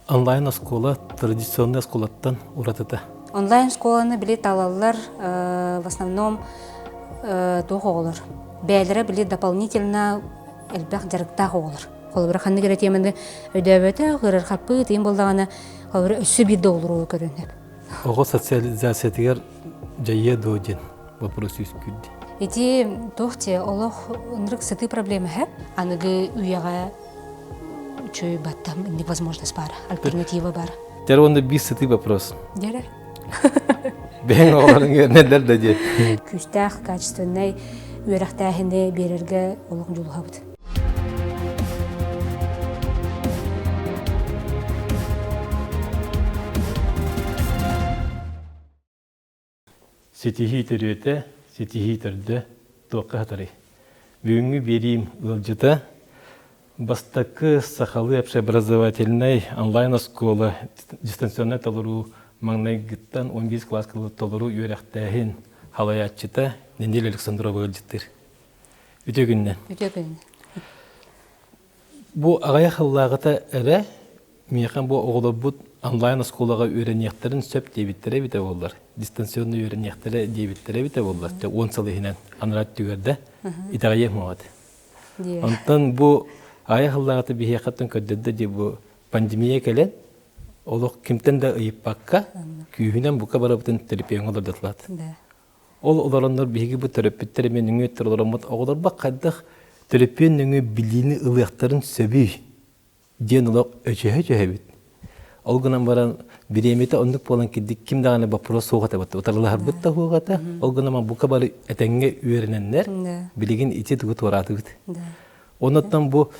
онлайн школа традиционная школаттан уратыта. Онлайн школаны билет алалар в основном тух олар. Бәлері билет дополнительно элбах жарыктах олар. Холбара ханны кере теменде өдөбөтө гырыр хаппы тыйын болдагана холбара өссө бирде олуру көрүнөп. Ого социализациятыгер жайе доден вопрос үскүдди. Эти тохте олох нрык сыты проблемы хэп, аныгы уяга чөй баттам невозможность бар, альтернатива бар. Жаронда бис сыты вопрос. Дере. Бен оларын нелер да же. Күстах качественный уярахтахыны берерге олох жулхабыт. Сетихи төрөтө, сетихи төрдө тоққа хатары. Бүгүнгү берим ылжыта бастакы сахалы общеобразовательный онлайн школа дистанционный толору маңнайгыттан 15 класс кылы толору үйрәхтәһин халаятчыта Ненел Александрова ылжыттыр. Үтөгүннән. Үтөгүн. Бу агая халлагыта эре мияхан бу оголобут онлайн школага үйренектерин сөп дебиттере бите болдар. Дистанционный үйренектере дебиттере бите болдар. 10 сылыгынан анрат түгәрдә итагае муат. Онтан бу агая халлагыта бихиякатын көддәдә ди бу пандемия келен олох кимтен дә ыйпакка күйүнән бука барабытын терапияга дадылат. Ол оларандар биһиги бу терапевттер мен үңү торламат оголар ба каддах терапиян үңү билини ылыктарын сөбүй ден олак өчөһөбит. Ол гынан баран биремете ондук болан кидик ким даганы вопрос соогата бат. Отарлар бутта хугата. Ол гынан бука бары этеңге үйрененнер билигин ити тугу торатыбыт. Онуттан бу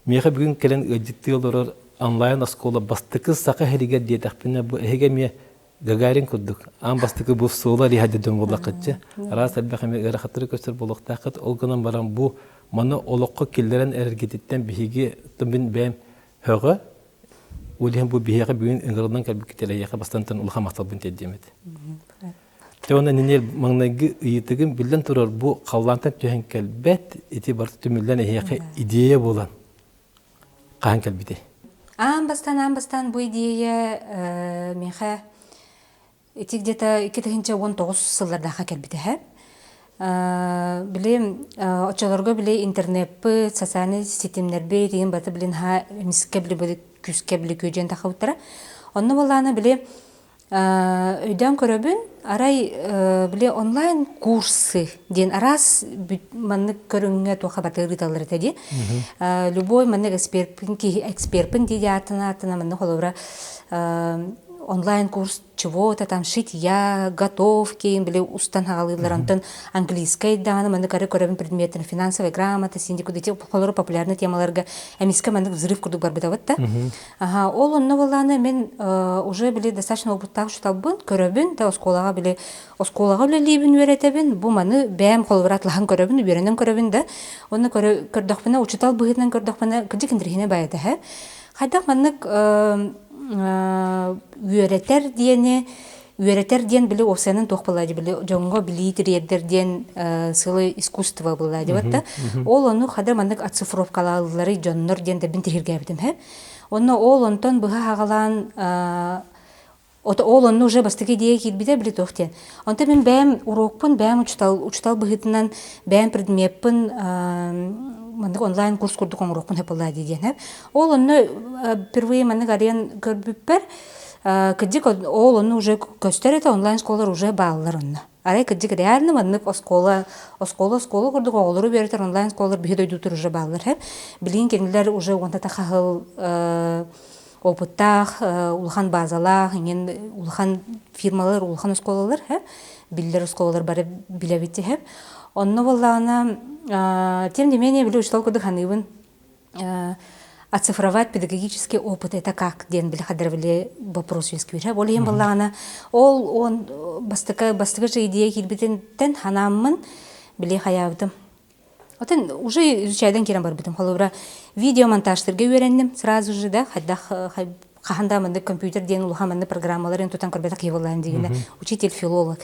меха бүгүн келен ыжытты олорор онлайн школа бастыкы сака херигер диетакпина бу хегеме Гагарин курдук. Ан бастыкы бу соолар ихадден болакытчы. Рас албахами гырахатыры көстөр болоктакыт. Ол гынан баран бу маны олокко киллерен эргетиттен биһиги тымбин бэм хөгө улиһен бу биһига бүгүн ынгырдан калбикителеяка бастантан улха макталбын теддемет. Тевона ненел маңнайгы ыйытыгын билден турар бу каллантан төһен келбет ити бар түмүллен эхияка идея болан. Кахан келбите. Бастан бу идея меха ити где-то 2019 сылларда келбите хэп. Билем очолорго биле интернетпы социальный сетемнербе деген баты билен ха мискебли биле күскебли көжен тахауттара. Онны боланы биле өйдөн көрөбүн арай биле онлайн курсы ден арас манны көрүнгө тоха батыры талар теди. Любой манны экспертпин диди атына манны холора онлайн курс чего-то там шитья, готовки, были устанавливали антон английской данные, мы наконец корабин предметы финансовая грамота, синдику дети популярные темы ларга, эмиска мы взрыв курдук барбитаватта. Ага, ол новоланы мен уже были достаточно опытных, что был корабин, да осколага были либин веретебин, буманы бэм холврат лахан корабин, веренен корабин да, он на кордохпена учитал быгитнен кордохпена, где киндрихне байда, ха? Хайдах маннык үйретер диен биле осенин тохпалады биле жоңго билитердер диен сылы искусство булады батта. Ол ону хадыр мандык оцифровкалалары жоннор диен да бин тиргәбидем һә. Онно ол онтон быга хагалан ол онну уже бастыгы идея килбиде биле тохтен. Онта мен бәм урокпын, бәм учтал быгытынан бәм предметпын мандык онлайн курс курдук урокпын хепалады диен һә. Ол онну впервые мандык арен көрбүппер. Кадик ол онну уже көстөрөт онлайн школалар уже бааларынна. Арай кадик реально мандык оскола курдук оголору беретер онлайн школалар бихи дойдутур уже баалар һә. Билин кеңлер уже онта тахыл опыттах, улхан базалах, улхан фирмалар, улхан школалар һә. Биллер школалар бары билебитти һә. Онно боллана тем не менее биле учлау курдук ханыбын оцифровать педагогический опыт, это как ден биле хадыр биле вопрос весквире. Болеем боллана он бастыка же идея килбитен тен ханаммын биле хаябдым. Отен уже изучайдан керен бар битим. Холовра видеомонтажтырга үйрендим сразу же да, қаханда манды компьютер ден улуха манды программаларын тутан көрбетак ебалан дегенде учитель филолог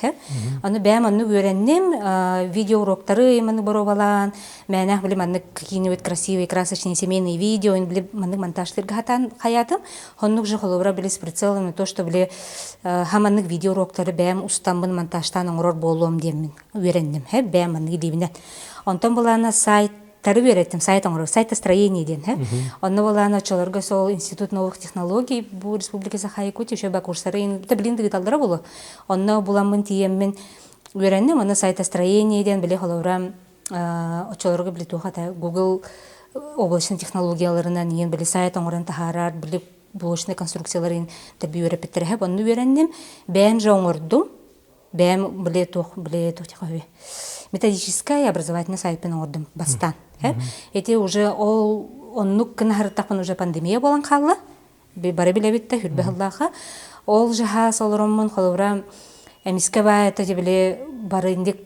аны бәм аны өйрәннем видео уроктары манды боробалан мәнах биле манды какие-нибудь красивые красочные семейные видео биле манды монтажларга хатан хаятым хоннук же холовра биле с прицелом на то что биле хаманны видео уроктары бәм устамбын монтажтан оңрор болом демин өйрәннем бәм манды дибинен онтон булана сайт тары береттим сайтостроение ден. Онно болана чолорга сол Институт новых технологий бу республика Саха-Якутия еще ба курсары та билин дигиталдара болу. Онно буламын тиеммен үйрәннем аны сайтостроение ден биле холовра чолорга биле тухата Google облачный технологияларынан ен биле сайт оңран тахарар биле булочный конструкцияларын таби үйрәпеттере онно үйрәннем бәм жоңордум бәм биле тух тихове методическая образовательная сайт ордым бастан. Эти уже оннук кынахыртақпын уже пандемия болан қалла. Бары билебитте хүрбе халлаха. Ол жаха солороммун холовра эмиске баа это биле бары индик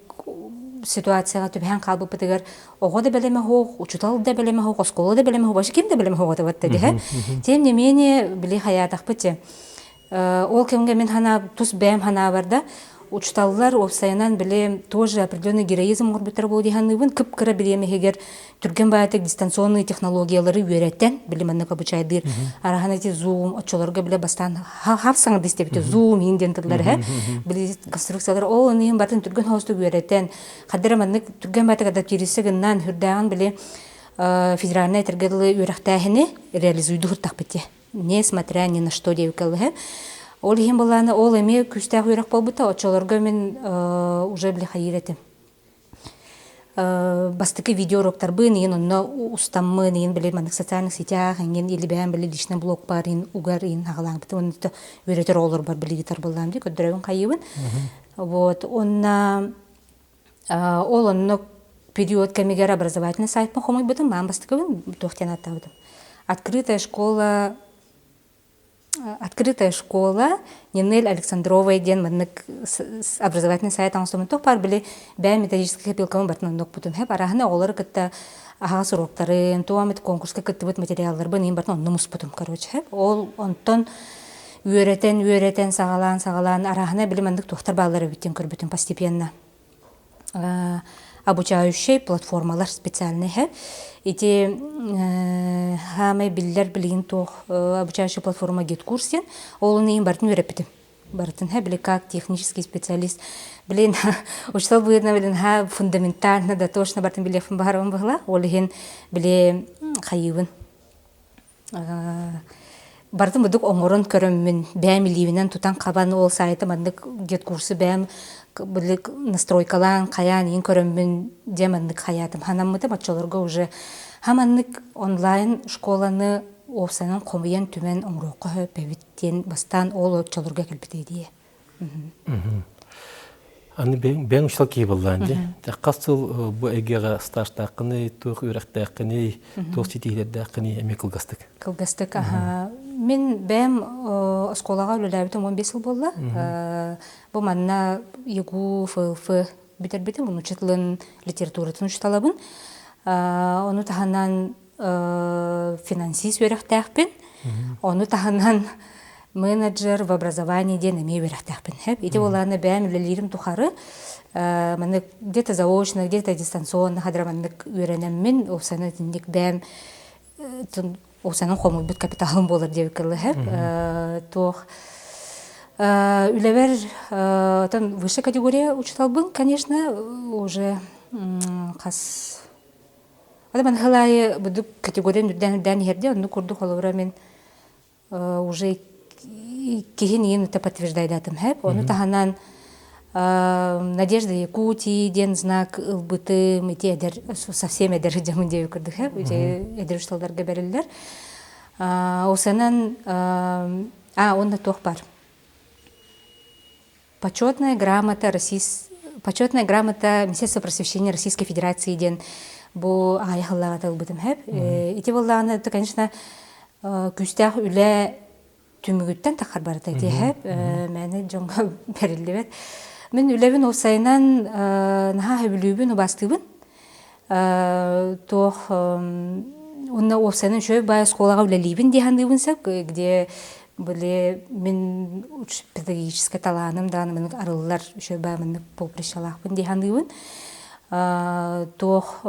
ситуацияга төбән калбы битегер ого да белеме хок, учутал да белеме хок, школа да белеме хок, башы ким да белеме хок да батты ди. Тем не менее биле хаятак бите. Ол кемге мен хана тус бәм хана барда учталлар офсайнан биле тоже определенный героизм орбитер болды ханыбын кып кыра билеме хегер түрген баятык дистанционный технологиялары үйрәттен билеменне обучайдыр араханати Zoom очолорга биле бастан хавсаң дистебите Zoom индентлер биле конструкциялар ол нем батын түрген хосту үйрәттен кадеременне түрген баятык адаптирисегеннан хүрдәган биле федеральный тергелы үйрәктәһене реализуйдыр такпете несмотря ни на что девкалы ол хим баланы ол эме күстә хуйрак болбыта очолорга мен уже биле хайретем. Бастыкы видео уроктар бын ен онна устаммын ен биле мандык социальных сетях ен или бәм биле личный блог бар ен угар ен хагалаң бит оны үйрәтер олар бар биле гитар балам ди көдрәгән кайыбын. Вот онна ол онна период камегер образовательный сайт по хомой битем мам бастыкы тохтена тавдым. Открытая школа Нинель Александровой ден маннык образовательный сайт аңсымын тоқ бар біле бәй методический пилкамын бартынан нок бутын хэп арахына олар кытта ағас уроктарын туамет конкурска кытты бут материаллар бын ен бартынан нумус бутым короче хэп ол онтон үйрәтен сағалан арахына біле маннык тоқтар баллары биттен көрбүтін постепенно обучающие платформалар специальные хэп эти хамы биллер билин тох обучающая платформа GetCourse ол нейин бартын үйрәпетим бартын ха биле как технический специалист билин учтал буйна билин ха фундаментально да точно бартын биле фун бахарым багла ол хен биле хайыбын бартын будук оңорон көрөммүн бәм иливинен тутан кабан ол сайты мандык GetCourse бәм билик настройкалан каян ин көрөммүн демандык хаятым ханаммыты бачолорго уже хаманнык онлайн школаны офсанын комуян түмен оңрокко höpebitten бастан ол чолорга келбите дие. Аны бен ушал ки болланды. Тақасыл бу эгега стажтакыны, тух үрәктәкыны, тух ситилердәкыны эмекылгастык. Кылгастык мен бәм школага үләбитем 15 ел болла. Бу манна егу ФФ битербитем буны учетлын литературатын учталабын. Оны таханан финансист үрәктәкпен. Оны таханан менеджер в образовании денеме үрәктәкпен. Хәп ите боланы бәм лелерим тухары. Маны где-то заочно, где-то дистанционно хадраманнык үрәнәммен, осаны диндик бәм осанын хомы бит капиталым болар деп кылы тох үлебер там высшая категория учталбын, конечно, уже кас адаман халай бу категория дан херде onu курду холовра мен уже кихин ен это подтверждает атым хэп оны таханан Надежда Якутии ден знак ылбыты мете совсем эдер жамын деп көрдүк хэп эдер ушталдарга берилдер осанан онда тох бар почетная грамота Министерства просвещения Российской Федерации ден бу аяхаллага ылбытым хэп ити болланы это конечно күстах үле түмүгүттен такар барыта ди хэп мени жонго берилдибет мен үлебин осайнан наха хөбүлүбүн убастыбын тох онна осайнан шөй бая школага үлелибин дихандыбынса где были мен педагогическое таланым да мен арылар еще ба мен попришалахпын дихандыбын тох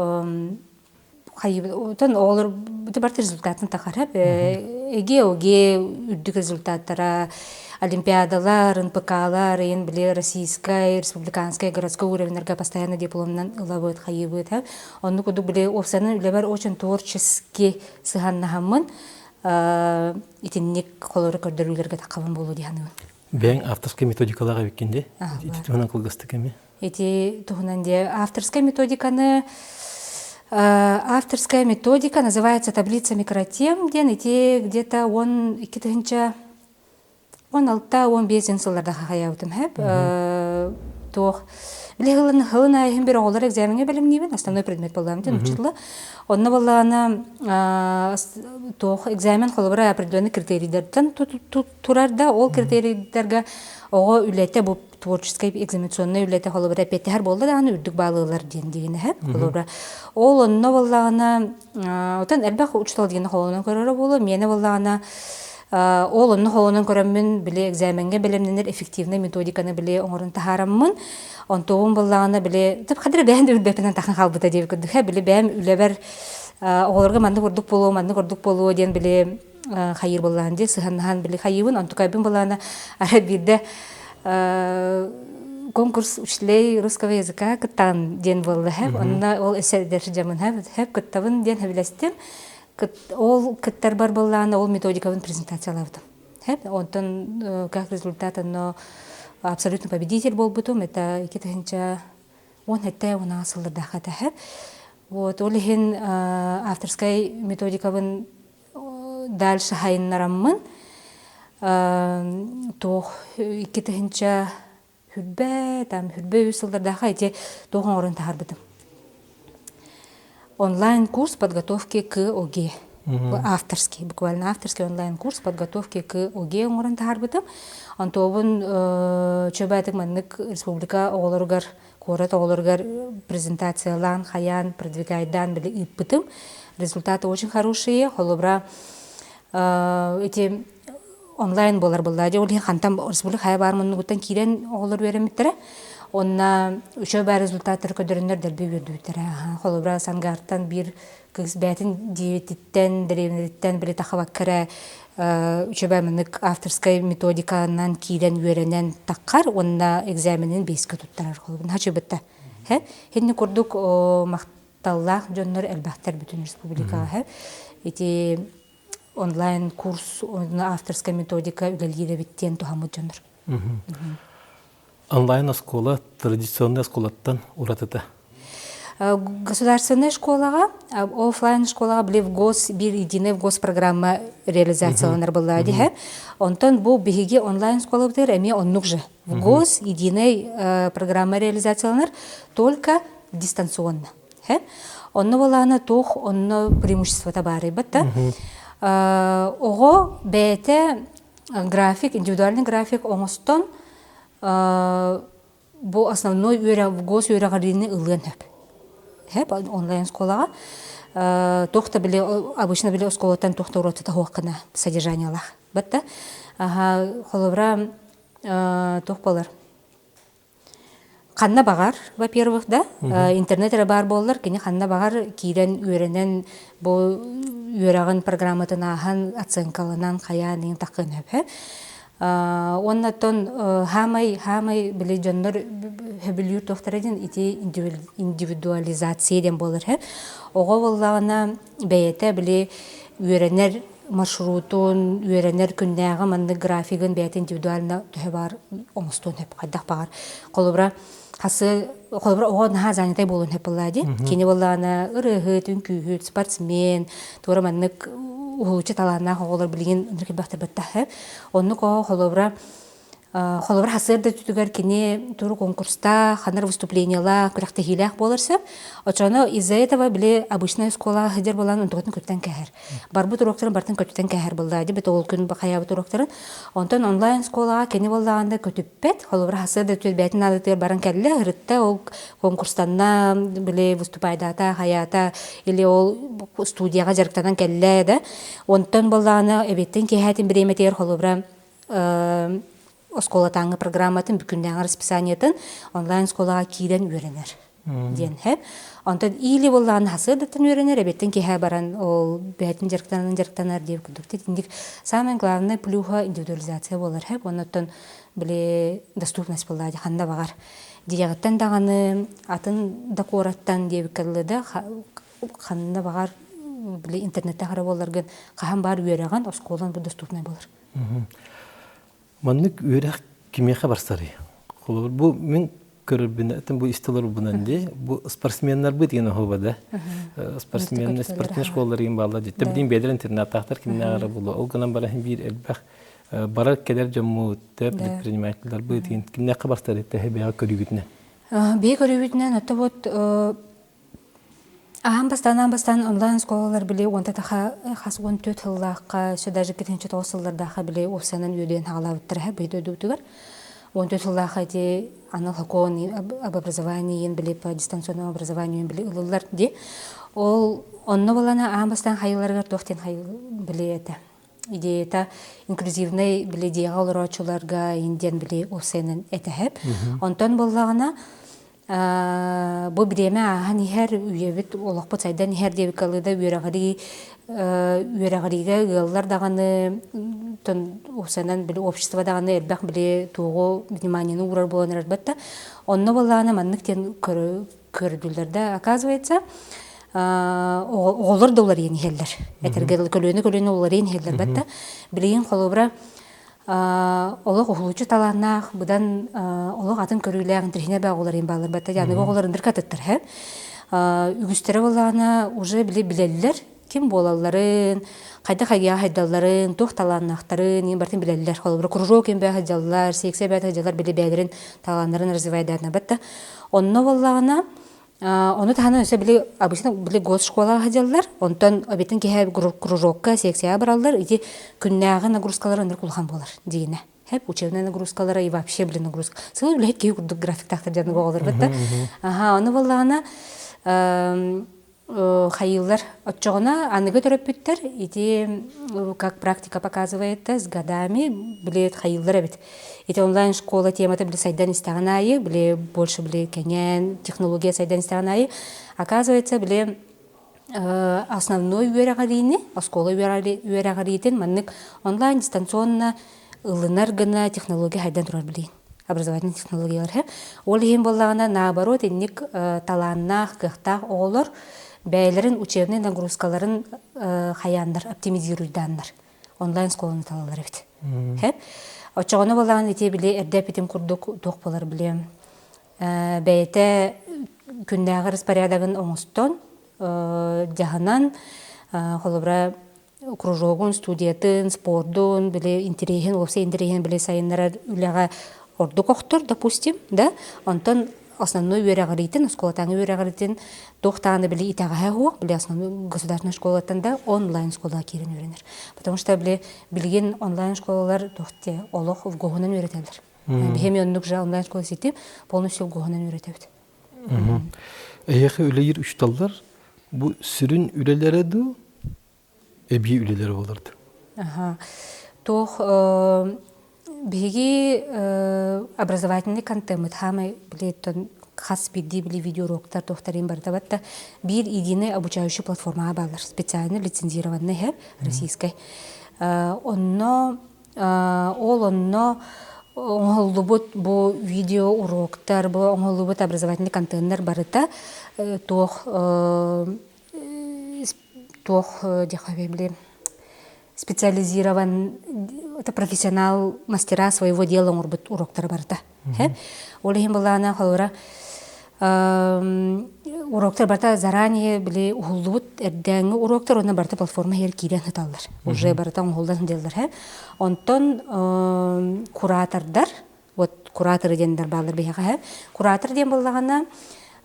хайбытын олар бар результатын тахарап оге үрдүк результаттара олимпиадалар, НПК-лар, биле российская, республиканская, городской уровньерге постоянно дипломнан ылабыт хайыбыт. Онну куду биле опсанын үлебар очень творчески сыганнахамын итинник колору көрдөрүлөргө такабын болу диханыбын. Бен авторская методикаларга бекенде. Ити тугунан кылгысты кеме? Эти тугунан де авторская методика называется таблица микротем, где где-то он 16-15 сылларда хаяутым хэп. Тох биле хылын айхын бир оголар экзаменге билимнибин, основной предмет болам ден учитла. Онна баллана тох экзамен холобра определенный критерийдерден турарда, ол критерийдерге ого үлете бу творческий экзаменационный үлете холобра петтер болду да аны үрдүк баалыылар дегени хэп. Холобра ол онна баллана отан элбах учтал деген холонун көрөрө болу, мени баллана ол онны холонун көрөмүн биле экзаменге билимненер эффективный методиканы биле оңорун тахараммын. Онтоон баллагана биле теп кадыр бәһән үрбәпенен тахан халбыта дип күрдүк. Биле бәм үлебер оғорга манды көрдүк болу ден биле хайыр баллаган ди сыханнан биле хайыбын антукайбын баллагана ара бирде конкурс учлей русского языка кыттан ден болду. Онна ол эсердер жамын хэп кыттабын ден хәбиләстем. Ол кыттар бар баллагана ол методикабын презентациялавдым. Хэп онтон как результат оно абсолютно победитель был бутум, это он это у нас лдахата хэп. Вот олихин авторской методикабын дальше хайннараммын. Тох икитенча хүрбе үсылдардаха эти тоғын орын тахарбытым. Онлайн-курс подготовки к ОГЭ. Авторский, буквально авторский онлайн-курс подготовки к ОГЭ оңорын тахарбытым. Антобын чөбәтік мәннік республика оғылырғар, корат оғылырғар презентациялан, хаян, продвигайдан білі үппітім. Результаты очень хорошие. Холобра эти онлайн болар болар. Олин хантам республика хая бармын нұғыттан кейлен оғылыр вереметтері. Онна үшөбә результаттар көдөрүннөр дәрбе өдүтәрә. Холобра сангартан бир кыз бәтин диетиттен, древнеттен биле тахаваккара үшөбә меник авторская методиканан кийден үйренен таккар, онна экзаменин 5 туттарар холобун хачыбытта. Хенни курдук макталлах жоннор элбахтар бүтүн республикага. Эти онлайн курс, авторская методика үлелгире биттен тухамы жоннор. Онлайн-школа традиционная школаттан уратыта. Государственная школага, офлайн школага биле бир единый госпрограмма реализацияланар была диһә. Онтон бу биһиге онлайн школа битер, эми оннук же. В гос единый программа реализацияланар только дистанционно. Онно баланы тох, онно преимущество табары битта. Ого бете график, индивидуальный график оңостон бу основной в гос үйрәгәрдине ылган хэп онлайн школага тохта биле обычно биле школатан тохта уроты тахуакына содержаниялах батта холобра тохпалар канна багар во-первых да интернетре бар боллар кини канна багар кирен үйренен бу үйрәгән программатын ахан оценкаланан хаян такын хэп оннатон хамай биле жоннор хөбүлүр тохтарадын ити индивидуализация ден болор ого боллагана бейете биле үйренер маршрутун үйренер күннәгы манны графигын бейете индивидуально төбар оңостон хеп кайдак багар колобра ого наха занятай болун хеп боллади кини боллагана ырыгы түнкү спортсмен тура манны ухучу талаана оголор билген нерке бактар баттахып онну ко холобра холобар хасырда түтүгөр кини туру конкурста ханар выступлениела күрәхтәһиләх булырса, очоно из-за этого биле обычная школа хәдер булган онтогын көттән кәһәр. Барбы туроктарын бартын көттән кәһәр булды. Дип ул көн бахая туроктарын. Онтон онлайн школага кини булганда көтүппет, холобар хасырда түбәтен алып баран кәлле хырытта ул конкурстанна биле выступайдата хаята или ул студияга жарыктан кәлле да. Онтон булганы эбеттен кәһәтин биреметер холобар Оскола таңы программатын бүкіндегі расписаниятын онлайн сколаға кейден үйренер. Ден хәп. Онтан или болған хасырдаттан үйренер, әбеттен кеха баран ол бәйтін жарықтанар деп күдікті. Тіндік самый главный плюха индивидуализация болар хәп. Онтан біле доступность болады, ханда бағар. Диягыттан дағаны атын дакораттан деп кәлі да ханда бағар біле интернетте қара боларған қахан бар үйереген осколан бұл доступный болар. Маннык үрәк кимеха барсары. Бу мен көрбүнәтен бу истелер бунан ди. Бу спортсменнар бит генә хобада. Спортсмен школалары ин балла ди. Тәбдин бедер интернет тахтар кимнәгәр булды. Ул гына бара бир элбах барар кедер җамму тәп предпринимательләр бит ин кимнәгә барсары тәһбия көрүбитне. Бе көрүбитне нәтә вот Бастан онлайн школалар биле онта таха хас 14 жыллакка, şu даже 5-нче тоосылларда биле осанан үйден алабыттыр бейдө дүтүгөр. 14 жыллакка ди анал хакон об образовании биле по дистанционному образованию биле уллар ди. Ол онно балана бастан хайыларга тохтен хайыл биле это. Идеята инклюзивный биле диагал рочуларга инден биле осанан это хеп. Онтон боллагына бу биреме ахан ихер үйебит олоқпыт сайдан ихер деп калыда үйерағариге ғыллар дағаны тон осанан біле общество дағаны әрбәқ біле туғы вниманиені урар болан әрбәтті. Онны болағаны маннық тен көрділдерді оказывается оғылыр да олар ен ихерлер. Әтергелі көлөні олар ен ихерлер бәтті. Білейін қолыбыра олық ұхылучы таланақ, бұдан олық атын көріләғін тірхіне бағылар ең бағылар бәтті, яныға оларын дыркатыттыр. Үгістері болағына уже білелілер, кем болаларын, қайда-қайға хайдаларын, тоқ таланақтарын, ең бартын білелілер. Олыбыр кружок ең бәй хайдалар, сексе бәй хайдалар біле бәйдерін таланларын развивайдадына бәтті. Онны болағына оны таханы өсө биле обычно биле госшколага хадялар, онтон обеттен кеһә кружокка, секция бараллар, ити күннәгы нагрузкалар андыр кулхан болар дигене. Хәп учебная нагрузкалары и вообще биле нагрузка. Сыл биле ки курдук график тахтар жаны гоголар бетте. Аны баллагана хайыллар отчогона аныгы төрөп биттер, ити как практика показывает, с годами билет хайыллар бит. Это онлайн-школа темата были сайдан истаганаи, были больше были кенен, технология сайдан истаганаи. Оказывается, были основной уверагарины, школа уверагаритен, маннык онлайн дистанционно ылынаргана технология хайдан турар были. Образовательные технологиялар. Ол хем боллагана наоборот, инник таланнах, кыхтах олар, бәйлерин учебный нагрузкаларын хаяндар, оптимизируйдандар. Онлайн-школаны талалар бит. Очоғыны болағын ете біле әрдәп етім күрдік тоқ болар біле. Бәйті күндағы распорядағын оңыстон, жағынан қолыбыра кружогын, студиятын, спордын, біле интерейхен, олсы интерейхен біле сайынлара үліға орды қоқтыр, допустим, да? Онтон основной үйерағаритін, школатаңы үйерағаритін тоқтағаны біле итағаға хуақ, біле основной государственный школатанда онлайн школаға керін үйренер. Потому что білген онлайн школалар тоқте олық ұвғоғынан үйретелер. Бігеме оннық жа онлайн школа сетіп, полностью ұвғоғынан үйретебді. Әйеқі үлейір үшталдар, бұл сүрін үлелері ду, әбей үлелері оларды. Тоқ Беги образовательный контент, хамы билетон хас бидди били видеоуроктар тохтарин бартабатта бир единый обучающий платформа балар, специально лицензированный хеп российской. Онно оңолубут бу видеоуроктар, бу оңолубут образовательный контенттер барыта тох дехавебли специализирован, это профессионал, мастера своего дела уроктар барда. Олехим была она халура уроктар барда заранее были ухулут эрдәңге уроктар она барда платформа хер кирен хаталар. Уже барда ухулдан делдар. Онтон куратордар кураторы дендер балдар бияха. Куратор ден боллагана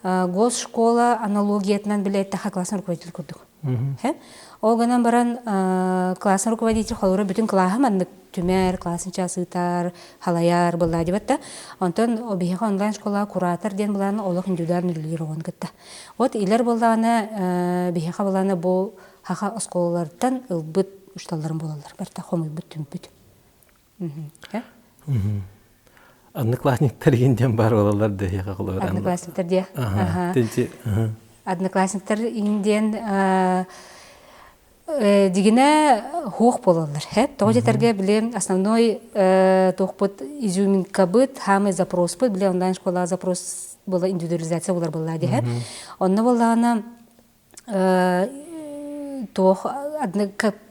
госшкола аналогиятынан биле таха классный руководитель курдук. Ол гынан баран классный руководитель холора бүтүн классы маннык түмер, классын часытар, халаяр булла дибатта. Онтон обияха онлайн школа куратор ден буланы олох индивидуальный үлгер огон кытта. Вот илер булланы бияха буланы бу хаха осколалардан ылбыт ушталларын болалар. Барта хомой бут түмбүт. Одноклассниктер инден бар олалар да яка кылар. Одноклассниктер де. Одноклассниктер инден дигине хух болалар. Тогда терге биле основной тохпут изюминка быт, хамы запрос быт, биле онлайн школа запрос была индивидуализация болар была ди. Онна болана тох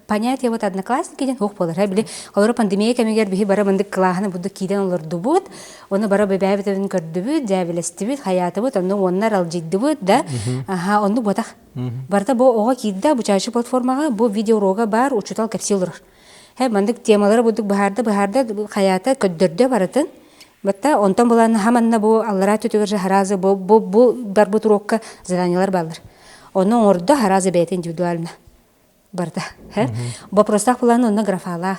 понятие вот одноклассники ден хух болар. Биле олар пандемия кемегер бихи бара мындык клаханы будды киден олар дубут, оны бара бебебетен көрдүбүт, жабилестибит, хаятыбыт, онны оннар алжиддыбыт да. Аха, онны ботак. Барта бу ога кидда бу чачы платформага бу видеорога бар учутал капсулалар. Мындык темалары буддук бахарда хаята көддөрдө баратын. Батта онтан буланы хаманна бу аллара төтөгөр харазы бу бар бу турокка заданиялар балдар. Оны ордо харазы бет индивидуально. Барда. Вопросах плану на графала,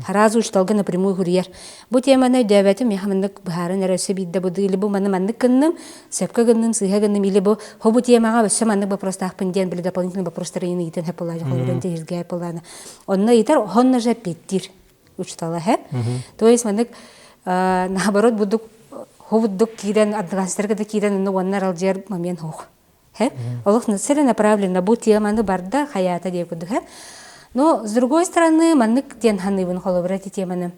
харазу учталга напрямую курьер. Бу теманы дөбәтем яхмындык бахарын әрәсе бидде буды или бу маны маннык кынным, сәпкә кынным, сыйга кынным или бу хобу темага бәсә маннык вопросах пенден биле дополнительный вопростар ины итен хәпәлә хәләрен тезгә планы. Онны итер хонна же петтир учтала һәп. То есть маннык наоборот будук хобудук кидән адванстерга да кидән ну оннар алҗер момент хох. Олох целенаправленно бу теманы барда хаята деп күдүк. Но с другой стороны, маннык тен ханыбын холобрати теманы.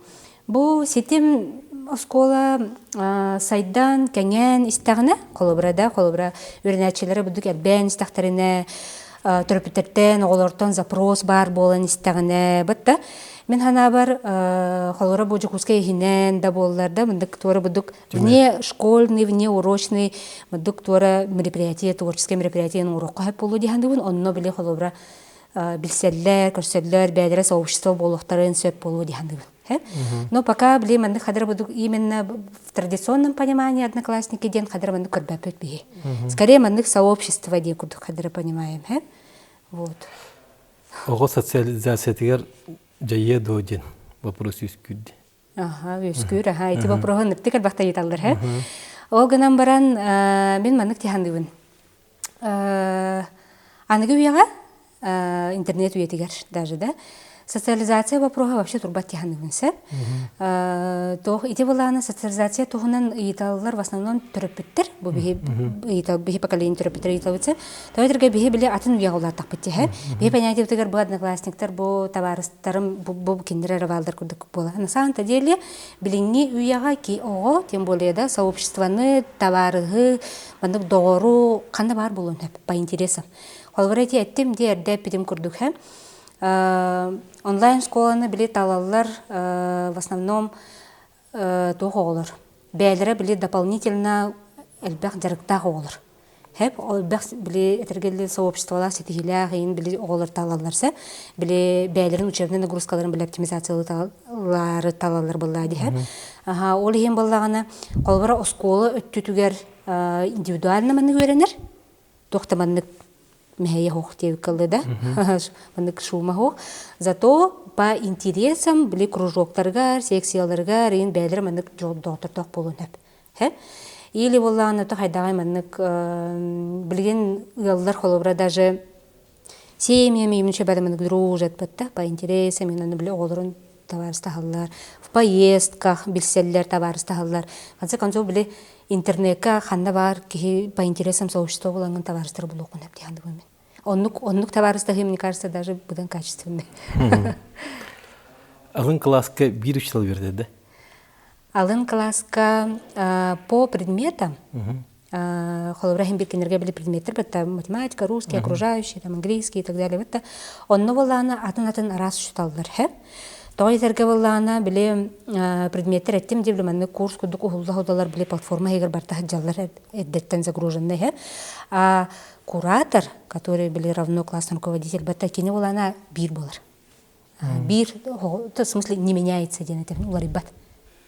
Бу сетим оскола сайдан кеңен истагына холобра үрнәчеләре будук бән истактарына төрөпүттен оголортон запрос бар болан истагына батта. Мен хана бар холора божукускай хинен да болларда мындык тора будук вне школьный, вне урочный мындык тора мероприятие, творческое мероприятие урокка хеп болу дигәндүн онно биле холора билселләр, көрсөтләр, бәдәре сообщество болуктарын сөп болу дигәндүн. Но пока биле мындык хадыр будук именно в традиционном понимании одноклассники ден хадыр мындык көрбәпет бие. Скорее мындык сообщество ди курдук хадыр понимаем, Вот. Ого социализациятыгар жайе доден вопрос үскүдди. Үскүр, эти вопросы ныптыкар бакта еталдар, Ол гынан баран мен маннык тихандыбын. Аныгы уяга интернет уетигер даже, да? Социализация вопроса вообще турбат тихандыбын, Ити боланы социализация тугунан италлар в основном төрөпүттер, бу бихи поколение төрөпүттер италыбытсы. Тойтырга бихи биле атын уягалар тақпытты, Бихи понятие утыгар бу одноклассниктар, бу товарыстарым, бу киндер рывалдар курдык бола. На самом деле, билинги уяга ки ого, тем более, да, сообществаны, товарыгы, бандык доору, канда бар болун, по интересам. Холварайти әттім де әрдәп бідім күрдік, Онлайн школаны билет алалар в основном тоғы олар. Бәлері билет дополнительно әлбәқ жарықтағы олар. Әлбәқ биле әтергелі сообществолар сетігілі ғейін биле олар талаларса, биле бәлерін учебный нагрузкаларын биле оптимизациялары талалар болады. Ол ең болағына қолбара осколы өттүтігер индивидуально мәні көренер, тоқтаманлық мехая хох тев кылды да, мындык шума хох. Зато по интересам били кружоктарга, секцияларга рейн бәлер мындык доктор ток болун хеп. Или болланы то хайдагай мындык билген яллар холобра даже семьями именно бәдә мындык дружат бетта по интересам инаны биле олорун товарыстахаллар, в поездках билселлер товарыстахаллар. Конце концов биле интернетка ханда бар ки по интересам сообщества буланган товарыстар булукун деп дигәнде бу мен. Оннук товарыстахы, мне кажется, даже будан качественный. Алын класска бир учтал берди, да? Алын класска по предметам, холобрахим бир кенерге били предметтер, бетта математика, русский, окружающий, там английский и так далее. Бетта онно болланы атын раз учталдар, Той терге боллана биле предметтер әттем деп биле курс кудук ухуллаһудалар биле платформа егер барта хаҗаллар эддеттен загруженный. А куратор, который биле равно классный руководитель, бата кине болана бир болар. Бир, в смысле не меняется ден это улар ибат.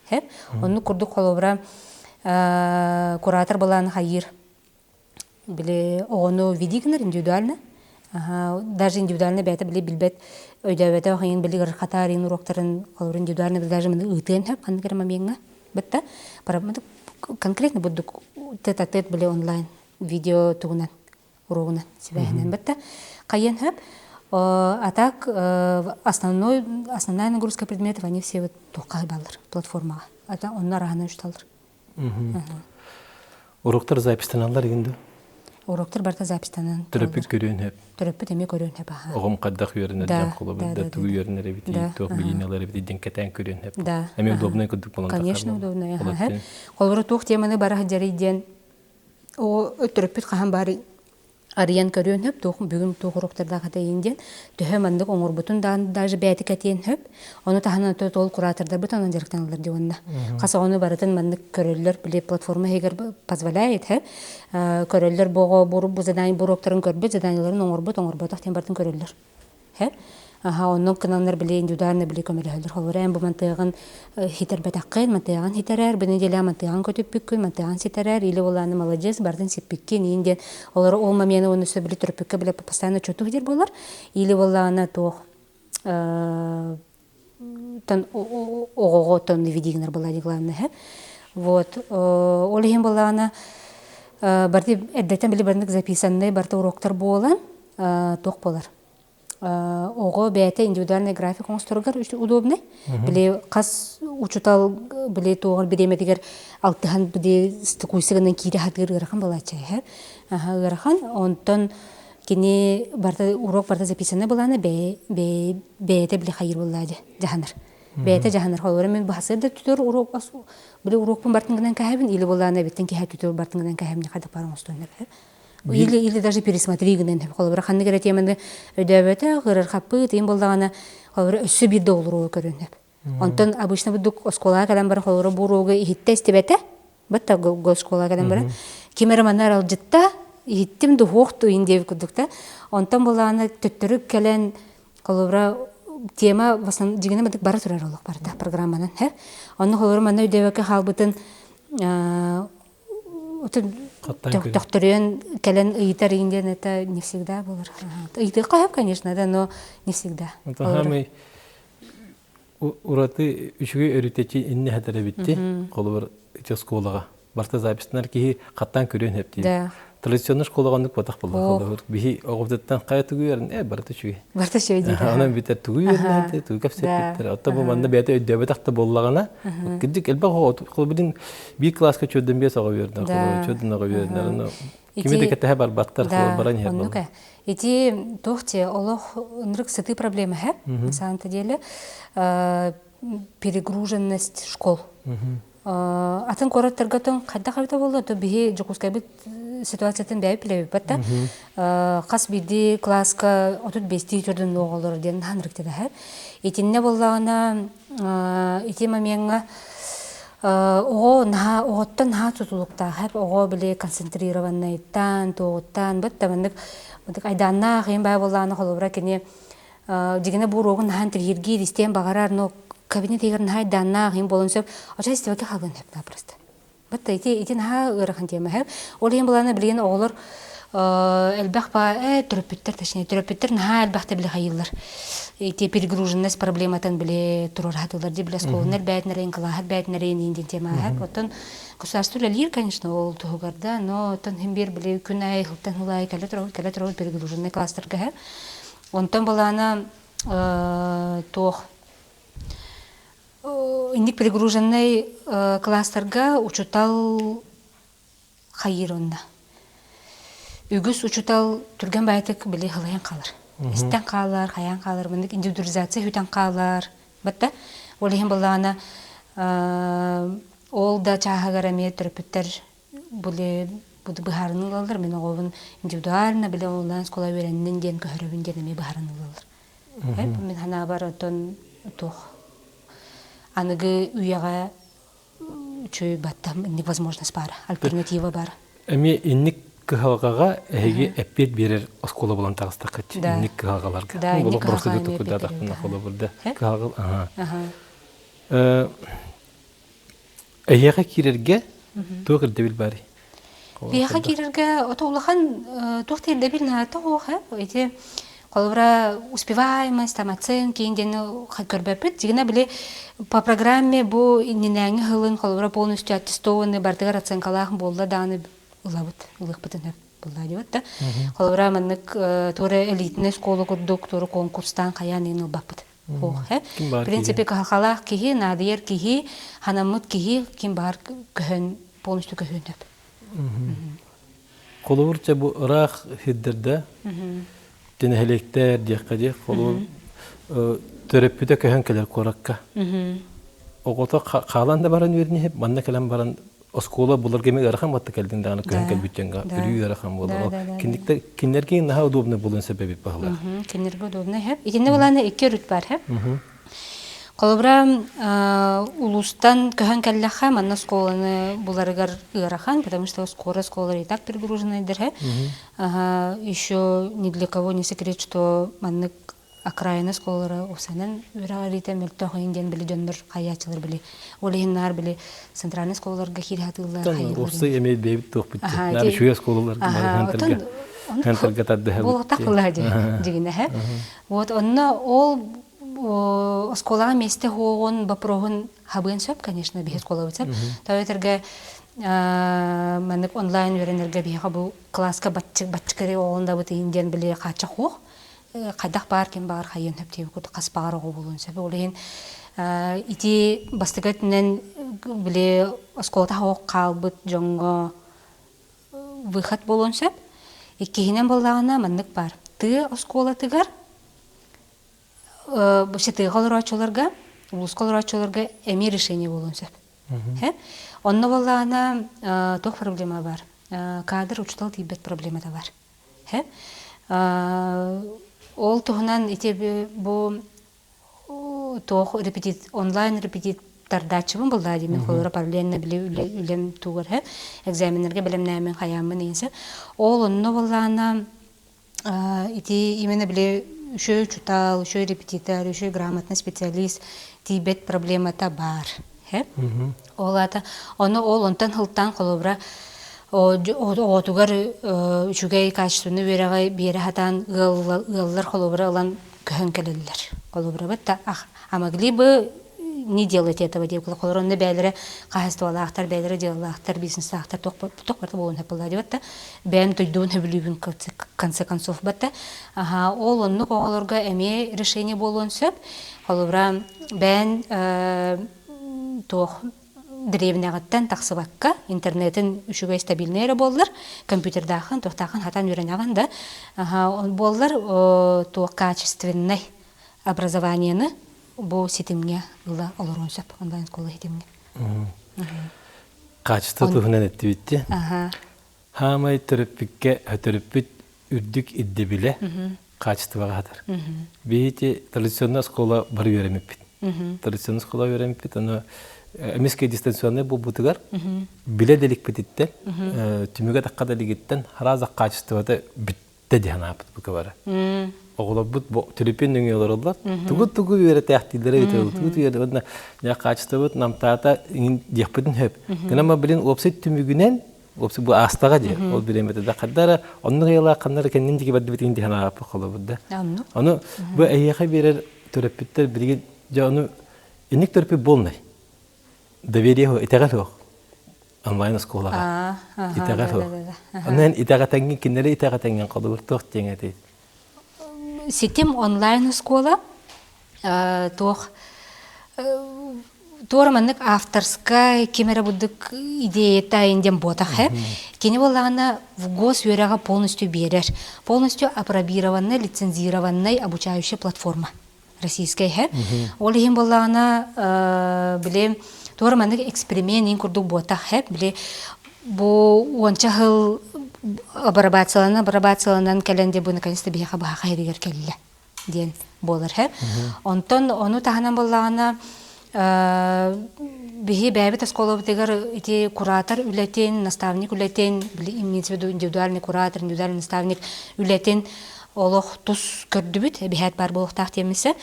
Хеп, онну курдук холобра куратор баланы хайыр. Биле ону видигнер индивидуально. Даже индивидуально бәті біле білбет өйдәбәті оғайын біле ғырқатарын уроктарын қолыр индивидуально біле даже міні ұйтығын әп қанды керема меңі бітті. Конкретно бұддық тет-а-тет біле онлайн видео туғынан урогынан себәйінен бітті. Қайын әп, а так основная нагрузка предметов они все вот тоққа балыр платформаға. Onlar арағана үшталыр. Уроктар запистаналар егінді? Уроктар барта запистанан. Түрөппүт көрүөн хеп. Түрөппүт эме көрүөн хеп. Огом каддак үйөрүнө жан колу бирде тугу үйөрүнө бити, ток билинелер бити денкетен көрүөн хеп. Эме удобный кудук болон. Конечно, удобный. Колбары тох теманы бара жарыйден. О түрөппүт кахан бары арыян көрүөн хеп, тох бүгүн тох уроктарда ката инден. Төһө мандык оңорбутун даже бәти катен хеп. Оны тахана тол куратордар бут анан жарыктанлар дивонна. Каса оны барытын мандык көрөллөр биле платформа хегер позволяет хеп. Көрөллөр бого бу задание буроктарын көрбөт, заданияларын оңорбут тахтен бартын көрөллөр. Хеп. Онон кынаннар биле индивидуально биле көмөлөлөр. Холорен бу мантыгын хитербет аккын, мантыгын хитерер, бу неделя мантыгын көтүппүккүн, мантыгын ситерер, или уланы молодец, бардын сиппиккен, инден олар олма мени оны сөбүле түрпүккө биле постоянно чөтүк дер болар, или уланы тох тон ого тон видигнер булады главное. Вот, олеген буланы барды эддетен биле бардык записанный барта уроктар болан, тох болар. Ого бәте индивидуальный график оңстыргар удобный. Биле кас учутал биле тоғыр биремедигер алтыхан биле стыкуйсыгынан кире хатыр гырхан балачай. Гырхан онтон кини барта урок барта записаны буланы бәте биле хайыр булады жаханыр. Бәте жаханыр холоры мен бахсырда түтөр урок биле урокпун бартынгынан кахабин или буланы биттен ки хатүтөр бартынгынан кахабин кадак барың остойнар. Или даже пересмотри гнен холбара ханны кере теманы өдөбөтө гырыр хаппы тем болдагана холбара өссө бирде олуруу көрүнөп. Онтон обычно будук школага кадан бар холбара бурууга ихитте истебете. Бетта го школага кадан бар. Кемер манар алжытта ихиттим ду хокту индев кудукта. Онтон болдагана төттөрүк келен холбара тема в основном дигене бадык бара турар олук барда программанан. Онны холбара мана өдөбөкө халбытын Докторен келен ыйтар инден это не всегда было. Ыйты кайып, конечно, да, но не всегда. Хамы ураты үчүгө өрүтечи инне хатара битти. Колбар школага. Барта записьтер ки каттан көрөн хепти. Да. Традиционный школагандык батак болду. Би огоптан кайтыгырын барта чүгө. Барта чүгө дейт. Анан битер тугуйөрүн тугап септер. Отто бу манда бете өдөбөтакта боллагана. Кидик элбе колбудун bir класска чөдөн бес ага берди. Чөдөн ага берди. Кимде кетте бар баттар баран хер болду. Эти тохте олох нрык сыты проблемы хэ. На самом деле перегруженность школ. Атын кораттаргатон кайда кайда болду. То бии жокускай бит ситуациятын бәйіп білебі бәтті. Қас биді класска отут бести түрдің оғылыр ден ханрықтеді әр. Етінне болағына етема менға оғыттан ха тұтылықта әр. Оғы біле концентрированнайттан, тоғыттан бәтті. Бұндық айданна қиын бәй болағына қолыбыра кене дегені бұл оғын хан тіргерге ристен бағарар, но кабинет егерін айданна қиын болын сөп, оча істевеке қалғын әпті просто. Бәтті етен ха ұрақын темі әп. Ол ең болағына білген оғылыр әлбәқ ба түріппіттер, тәшіне түріппіттер ха әлбәқті біле қайылыр. Ете перегруженность проблематан біле тұрыр хатылар де біле сколын әлбәйтінерейін, қылағат бәйтінерейін енден тема әп. Оттан государство ләлер, конечно, ол тұғығарда, но оттан хембер біле күн ай, ғылттан ғылай, кәлі тұрғы перегруженный кластырға әп. Онтан болағына тоқ индик перегруженный кластерга учутал хайыронна. Үгіс учутал түрген байтык біле хылайын қалар. Истен қалар, хаян қалар, мындық индивидуализация хүтен қалар. Бәтті, ол ең болағына ол да чағығар әме түріпіттер бұлы бұхарының қалар. Мен оғын индивидуалына біле олан скола вереннен ден көхірібін ден әме бұхарының қалар. Мен хана бар отын тоқ. Анығы үйаға чөй баттам, инник возможность бар, альтернатива бар. Әме инник кығалғаға әйге әппет берер оскола болан тағыстақ кәтчі, инник кығалғаларға. Да, инник кығалға әмет берді. Эйяға кирерге тоғыр дебіл бари. Бияха кирерге отоулахан тухтирде билна тоха. Эти колбра успеваемость, там оценки, инден хакербепет. Дигна были по программе бу нинәңе хылын колбра полностью аттестованы бардыгар оценкалах болла даны улабыт, улыхпытын болла диот да. Колбра маннык торе элитный школа курдук, торе конкурстан каян ин бапыт. В принципе, кахалах кихи, надир кихи, ханамут кихи, ким бар көхөн полностью көхөнөп. Қолуырча бұ ұрақ хиддерді, тенехелектер, дияққа қолуыр төреппіде көхөн келер қораққа. Оғыта қаланда баран өріне, манна келен баран оскола булар кеме гарахан батты келдин дагы көн келбүттенга үрү гарахан болду. Киндерге наха удобно болон себеби багла. Киндерге удобно хеп. Итинде буланы 2 рут бар хеп. Колобра улустан көхөн келлаха манна сколаны буларыгар гарахан, потому что скоро сколары и так перегружены дер хеп. Еще ни для кого не секрет, что манны окраина сколары осанан үрәгәрите мөлтөх инден биле дөндер хаячылар биле. Олыгыннар биле центральный сколарга хирхатылар хаялар. Осы эмет бейбит тох бит. Нар шуя сколалар хантерга тадды. Бул такылар дигене ха. Вот онна ол сколага месте хогон бапрогон хабын сөп, конечно, бе скола үтсәп. Тәүтерге мәнек онлайн үрәнергә бе хабу класска батчыкыры олында бит инден биле кача хох. Қайдақ бар, кем бар, қайын хөптеу көрді, қаспағар оғы болуын сөбі. Олеген ити бастығытынан біле осколата оқ қалбыт жоңғы выхат болуын сөп. Еккейінен болағына маннық бар. Ты осколатығар, бұшы тыға олар açоларға, ұлысқа олар açоларға әме решение болуын сөп. Онны болағына тоқ проблема бар. Кадр учтал тибет проблема да бар. Ол туһунан ите бу тох онлайн репетитордачыбын булда димен холора параллельно биле үлем тугар һә экзаменнерге белемнәмен хаямын инсе. Ол онны буллана ите именно биле шö чутал, шö репетитор, шö грамотный специалист тибет проблемата бар һә. Олата оны ол онтан хылтан холобра Отугар үчүгэй качественно берагай бере хатан ыллар холобра алан көхөн келелер. Холобра бат амагли бы не делать этого деп холорон бәйләре кахысталахтар бәйләре делалахтар бизнестахтар ток болон хапылар деп бәм тойдун хөбүлүбүн конце концов бат ол онны оголорга эме решение болон сөп холобра бән тох древнягаттан тақсыбакка интернетин үшүгө стабильнere боллар, компьютердахын, тохтахын хатан үйренаган да, боллар то качественный образованияны бу ситимге ыла олорун сөп, онлайн школа ситимге. Качество тухунан этти битти. Хамай төрөппүкке хөтөрөппүт үрдүк идде биле качествага хатар. Бейти традиционный школа бар үйренмеппит. Традиционный школа үйренмеппит, аны эмеске дистанционный бу бутыгар биле делик бититтен түмүгө таккада лигиттен хараза качествода битте диханапыт бу кабара. Оголор бут телепен дөңөлөр олар. Тугу берет яктилдер бит. Тугу берет я качество намтата дихпытын хөп. Гынама билен опсет түмүгүнен опсет бу астага же. Ол билемете да кадара онны яла кандар кеннен диги бадды битин диханапы кылып да. Аны бу эйяха берер төрөпүттер бириге жаны эник төрөпү болмай. Доверие итагатох онлайн школага. Итагатох. Анан итагатанги кинеле итагатанги калдыр тох теңете. Ситем онлайн школа тох торманнык авторская кемера будык идея тайндем ботахе. Кени болана в гос юрага полностью берер. Полностью апробированная, лицензированная обучающая платформа. Российская хе. Олихим болана биле Торманнык эксперимент курдук бота хеп биле бу онча хыл обрабатываланан календе бу наконец-то бияха баха хайригер келле ден болар хеп. Онтон ону таханан боллагана бихи бәбит школа битегер ити куратор үлетен, наставник үлетен, имеется в виду индивидуальный куратор, индивидуальный наставник үлетен олох тус көрдүбүт бихат бар болуктак темисе.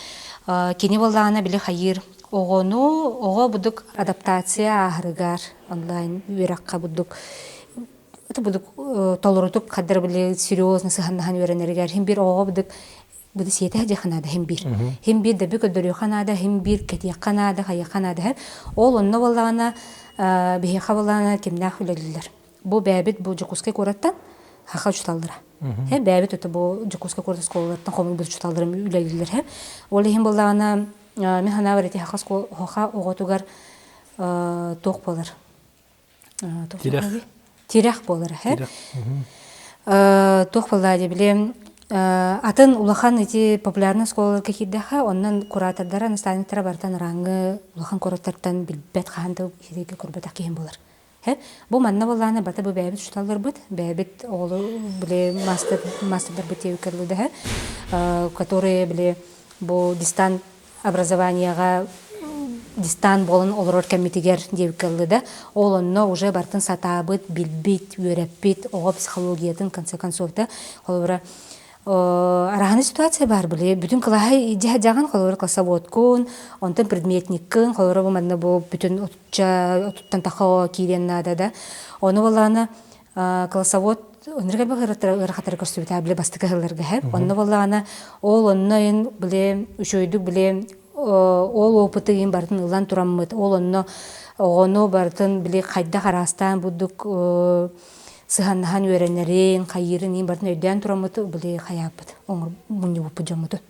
Кини боллагана биле хайыр ого будук адаптация ахрыгар онлайн үеракка будук. Это будук толорутук кадр биле серьезно сыханнахан үеренергер. Хим бир ого будук буду сиете хаджа ханада хим бир. Хим бир да бик өдөрү ханада, хим бир кетия ханада, хая ханада. Ол онно боллагана бихе хавалана кимнах үлелилер. Бу бәбит бу жукуска кораттан хаха чуталдыра. Бәбит өтө бу жукуска кораттан сколлардан хомы бу чуталдырым үлелилер. Ол хим боллагана мен хана барыти хаха оготугар тоқ болар. Тирах болар. Тоқ болар деп билем. Атын улахан эти популярный школалар кехиддаха, оннан куратордара наставниктара бартан раңы улахан куратортан билбет ханды хиреге курбата кехин болар. Бу манна болланы бата бу бәбит шуталлар бит, бәбит оғлы биле мастердар бит евкерлуды, которые биле бу дистан образованияга дистан болын олорор комитегер девкеллыда, ол онно уже бартын сатабыт, билбит, үйрәппит, оға психологиятын конце концовда, олора араханы ситуация бар биле, бүтін кылахай жаган олора классоводкун, онтын предметниккын, олора буманна бу бүтін оттан тахо кирен надада, оны боланы классовод Онырга бахыраттар көрсөбүтә биле бастыкаларга һәр. Онны боллана ол оннойын биле үчөйдүк биле ол опытыгын бартын ылан тураммыт. Ол онно огону бартын биле кайда карастан будук сыханнахан өренерин, кайырын ин бартын өйдән тураммыт биле хаяпыт. Оңор мунья бу пыжаммыт.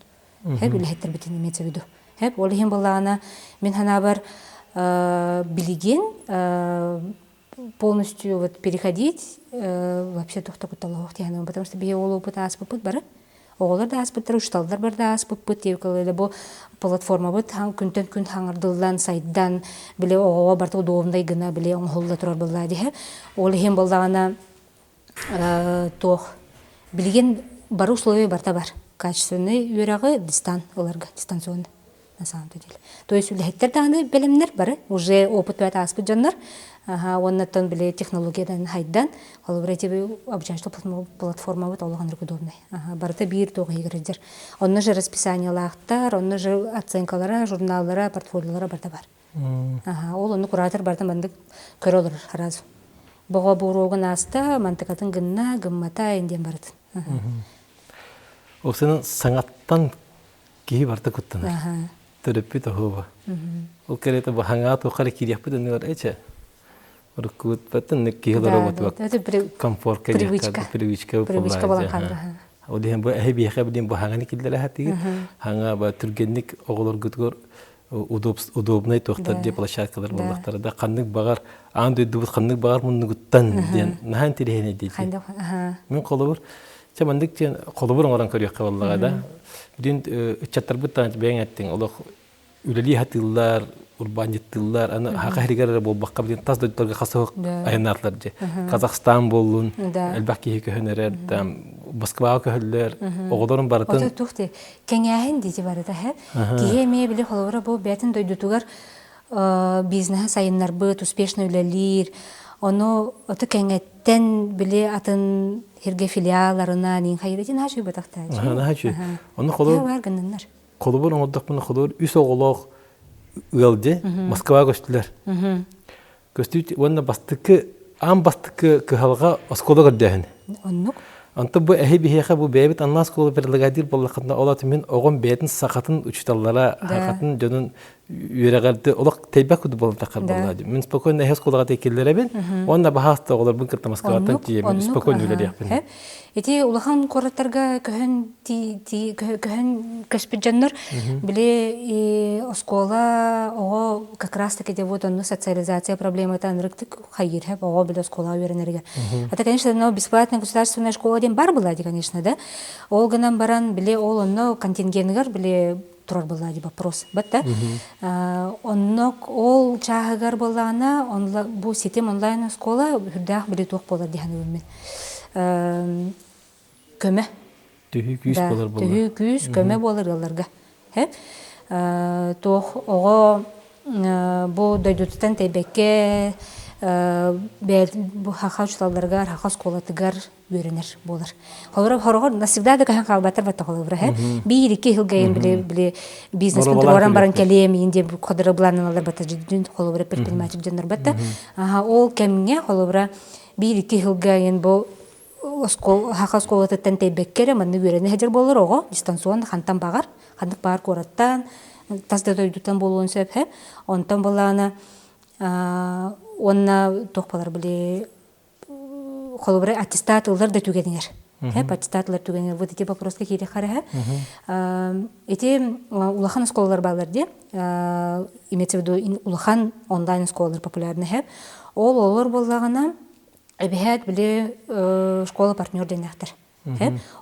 Һәр биле хәттер битен мецебиду. Һәр ол һәм боллана мен хана бар билеген полностью вот переходить вообще тохта куталлах тяну, потому что бие олу опыт аспыт бары. Оғылар да аспыттар, ушталдар бар да аспыт тевкалады. Бу платформа бут күнтен күн хаңырдылдан сайдан биле оғыға барты удобндай гына биле оңғылда турар болла дихе. Ол хем болдағана тоқ билген бары условия барта бар. Качественный үйрағы дистан оларға, дистанционный на самом деле. То есть үліхеттер дағаны білімнер бары, уже опыт бәті аспыт жаннар. Оннаттан биле технологиядан хайдан, ол бретебе обучающая платформа вот олганыр удобный. Барта бир тоғы егердер. Онны же расписаниялақтар, онны же оценкалара, журналлара, портфолиолара барта бар. Ол онны куратор барта банды көрі олар харазу. Бұға бұруғын аста, мантықатын гынна, гыммата енден барды. Ол сенің саңаттан кейі барта күттіні. Түріппі тоғы. Ол кереті бұл хаңат оқары керекпі дұнны бар әче. Рукут патен некилара вот комфорт привычка болан калды. Оден бу эби хабдин бу хангани килдер хатиги. Ханга ба түргенник оголор гүтгөр удобный тохтар деп площадкалар болдактарда кандык багар аңды дубут кандык багар мунну гуттан ден нахан тирехне дейт. Мен колобур чамандык чен колобур оңоран көрөк каллага да. Дин чаттар буттан бең аттың олох үлели хатыллар урбаниттылар, аны хакырыгары болбакка билен тас дөттөргө касык аянарлар же. Казакстан болун, элбаки көһөнөрөр, Москва көһөллөр, оголорун бартын. Ото тухты. Кеңяһин дити барыта һә. Киеме биле холора бу бәтин дойдутугар бизнес сайыннар быт успешный үлелир. Оны ото кеңеттен биле атын хирге филиалларына нин хайрытын хачы батакта. Хачы. Оны холор бар гыннар. Колобур оңдокмун холор үс оголок Уэлде, Москва көстүлөр. Көстүт, онна бастыкы, ам бастыкы кыхалга оскола көрдөһүн. Оннук. Анта бу эхи-бихеха бу бэбит анна скола берлегадир боллакында олаты мен огон бэдин сакатын учталлара, хакатын жонун үйрәгәрде олак тәйбәк үдү болын такар боллады. Мен спокойно эхи сколага текеллеребин, онна бахаста оголор бун кырта Москвадан тиемен, спокойно үлелияпын. Эти улахан кораттарга көһөн каспит жаннар биле оскола ого как раз таки де вот он социализация проблема это анрыктык хайыр хеп ого биле оскола үйренерге. Это конечно, но бесплатная государственная школа ден бар была, конечно, да. Ол гынан баран биле ол онно контингенттер биле турар была ди вопрос. Бетте. Онно ол чагар болана, он бу систем онлайн школа хүрдах биле тук болар дигән мен. Көмө. Түйүкүс болар болар. Түйүкүс көмө болар аларга. Хеп. Тох ого бу дойдуттан тебекке бу хаха учталларга, хаха сколатыгар үйренер болар. Холора хорогор насигда да кахан калбатар бата холора ха. Bir iki yıl gayın bile бизнес контролоран баран келем инде кодыры бланалар бата жүдүн холора предприниматель жөндөр бата. Ол кемге холора bir iki yıl gayın бу хаха сколатыттан тейбеккере манны үйрене хажыр болор ого дистанцион хантан багар, хандык бар кораттан тасда дойдутан болуун сөп онтан болана онна тохпалар биле холобре аттестатлар да түгенер. Аттестатлар түгенер. Вот эти вопросы кире хара. Эти улахан школалар балар де. Имеется в виду улахан онлайн школалар популярны һәм. Олар боллагана әбиһәт биле школа партнер денәхтер.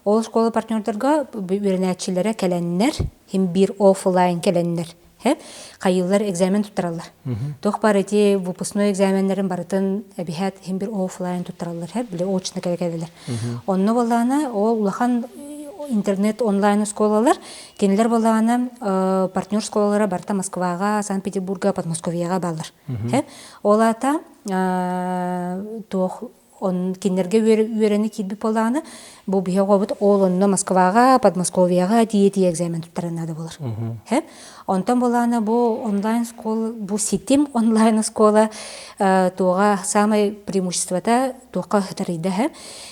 Ол школа партнердарга үйрәнәчеләре кәләннәр, һәм бир офлайн кәләннәр. Кайыллар экзамен туттаралар. Тох бар эти выпускной экзаменнәрен барытын әбиһәт һәм бир офлайн туттаралар. Биле очны кәләләр. Онны булганы ол улахан интернет онлайн школалар, кенелер булганы партнер школалары барта Москвага, Санкт-Петербурга, Подмосковьега баллар. Олата тох он кинерге үйрәне китби булганы бу бия гобыт олонны Москвага, Подмосковьега тиети экзамен туттарынады булар. Онтан булганы бу онлайн школа, бу сетим онлайн школа тога самое преимущество-то тока хатарыйда.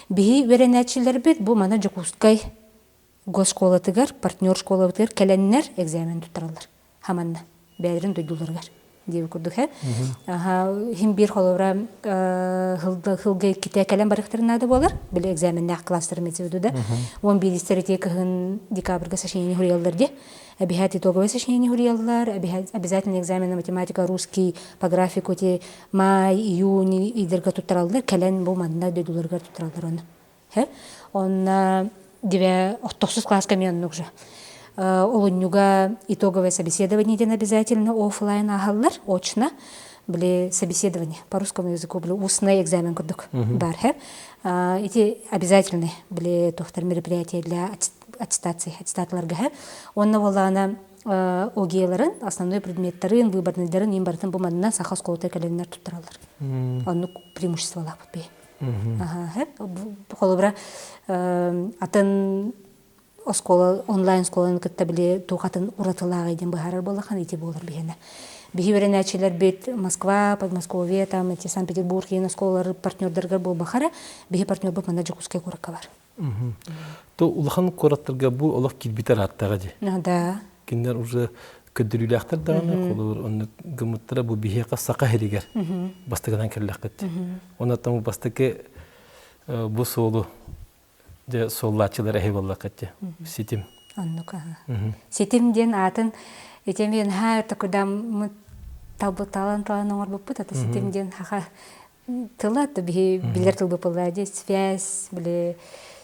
Бии үйрәнәчеләр бит бу мана Жокускай госшколатыгар, партнер школатыгар кәләннәр экзамен туттаралар. Хаманна бәдерин дойдуларгар. Дип күрдүк. Һәм бир холора хылга китә кәләм барыктырнады булар. Биле экзаменне класстар методуда. 11 декабрьгә сочинение хурьяллар ди. Әбиһәт итоговое сочинение хурьяллар, обязательно экзамен на математика, русский, по графику те май, июнь идергә туттаралар. Кәлән бу манда дойдуларга туттаралар аны. Он 9 класска мен уже. Олунюга итоговое собеседование ден обязательно офлайн агаллар, очно, были собеседования по русскому языку, были устный экзамен курдук бар. Эти обязательные были тохтар мероприятия для аттестации, аттестатларга. Он навалана огейларын, основной предметтарын, выборныйларын, им бартын бумадына саха сколоты кәләннәр туттаралар. Онны преимущество лак бутбей. Холобра атын оскола онлайн школаны кытта биле тухатын уратылага иден бахарар болахан ити болар бихене. Бихи веренәчеләр бит Москва, Подмосковье, там эти Санкт-Петербург, ена школалар партнердерга бул бахара, бихи партнер бу манда Жокускай коракка бар. То улахан кораттарга бу олов китбитер аттага ди. Да. Киндер уже көдүлүләхтер дагы, колор онны гымыттыра бу бихига сака хелигер. Бастыгынан келләккет. Онаттан бастыке бу солу де соллачылар эһибалла катты. Ситим. Аннука. Ситим ден атын этемен һәр такудам табыталан таланор буппут ата ситим ден хаха тылат би билер тылбы пылады связь биле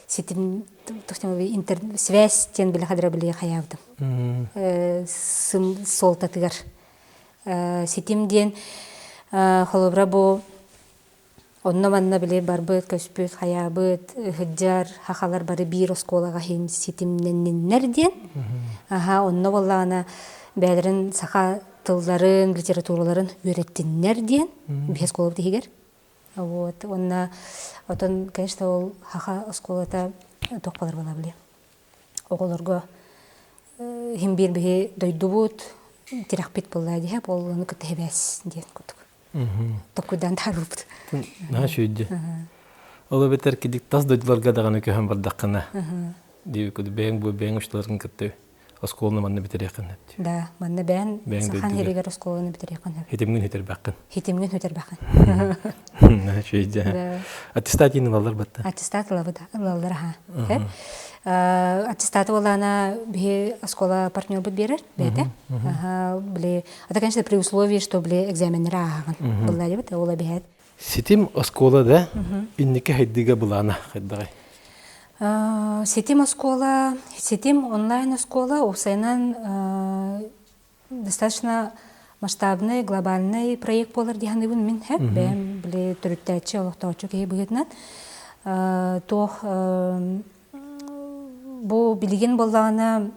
ситим тохтамы интернет связь тен биле хадра биле хаявдым. Сым солтатыгар. Ситим ден холобра бу онно манна биле барбыт, көспүт, хаябыт, хыджар, хахалар бары бир осколага хим ситимненнер ден. Онно боллана бәдерин саха тылларын, литератураларын үйреттиннер ден. Бес колып дегер. Вот, онна отон, конечно, ол хаха осколата токпалар бала биле. Оголорго хим бир бихи дойдубут, тирахпит болла дихе, болланы кытты хебес ден күтүк. Токудан тарупт. На шүйдү. Ола бетер кидик тас дойдуларга даганы көһөн бардаккана. Диби күдү бең бу бең учларын кытты. Осколны манна битерекен. Да, манна бен сахан херигер осколны битерекен. Хитимген хитер баккын. Хитимген хитер баккын. На шүйдү. Аттестатины балдар батта. Аттестат лалдар ха. Аттестат олана бе оскола партнер бут берер, бете. Бле, это, конечно, при условии, что бле экзаменера аган. Булла дебет, ола бехет. Ситим оскола да иннике хайдыга булана хайдагай. Сетим оскола, сетим онлайн оскола, усайнан достаточно масштабный, глобальный проект болар диханыбын мин хэп, бэм биле түрүттәчі, олықтаучы кей бұгетнат. Тох, бу билген боллағына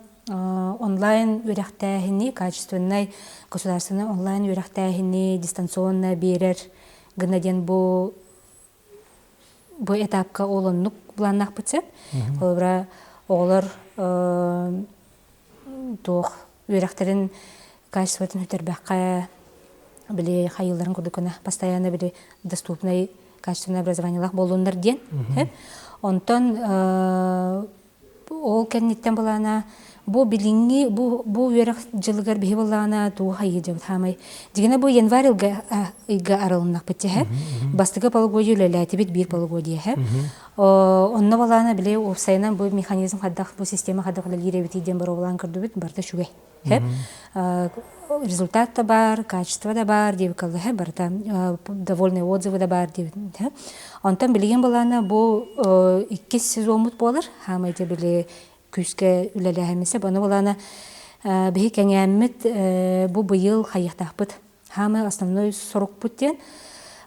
онлайн үрәқтәхіні, качественный государственный онлайн үрәқтәхіні дистанционно берер гынаден бу этапка олоннук буланнак битсеп. Олбра оголор туох үрәхтерин качествотын үтербәккә биле хайылларын күрдүкөнә постоянно биле доступный качественное образованиелах болундар ден. Онтон ол кенниттен булана бу билинги бу үрәх жылгар бихи булана ту хайы жабыт хамай. Дигене бу январь илга аралыннак битте. Бастыгы полугодие ләләти бит бир полугодие. Онна булана биле офсайнан бу механизм хаддах бу система хаддах лире бит иден бар булан кырды бит барда шугай. Результат да бар, качество да бар, дип калды, барда довольные отзывы да бар дип. Онтан билген булана бу 2 сезон мут болар, хамай да биле күскә үләләһәмесе, баны булана бихи кәңәммит бу быел хаяктахпыт. Хамы основной сорок путен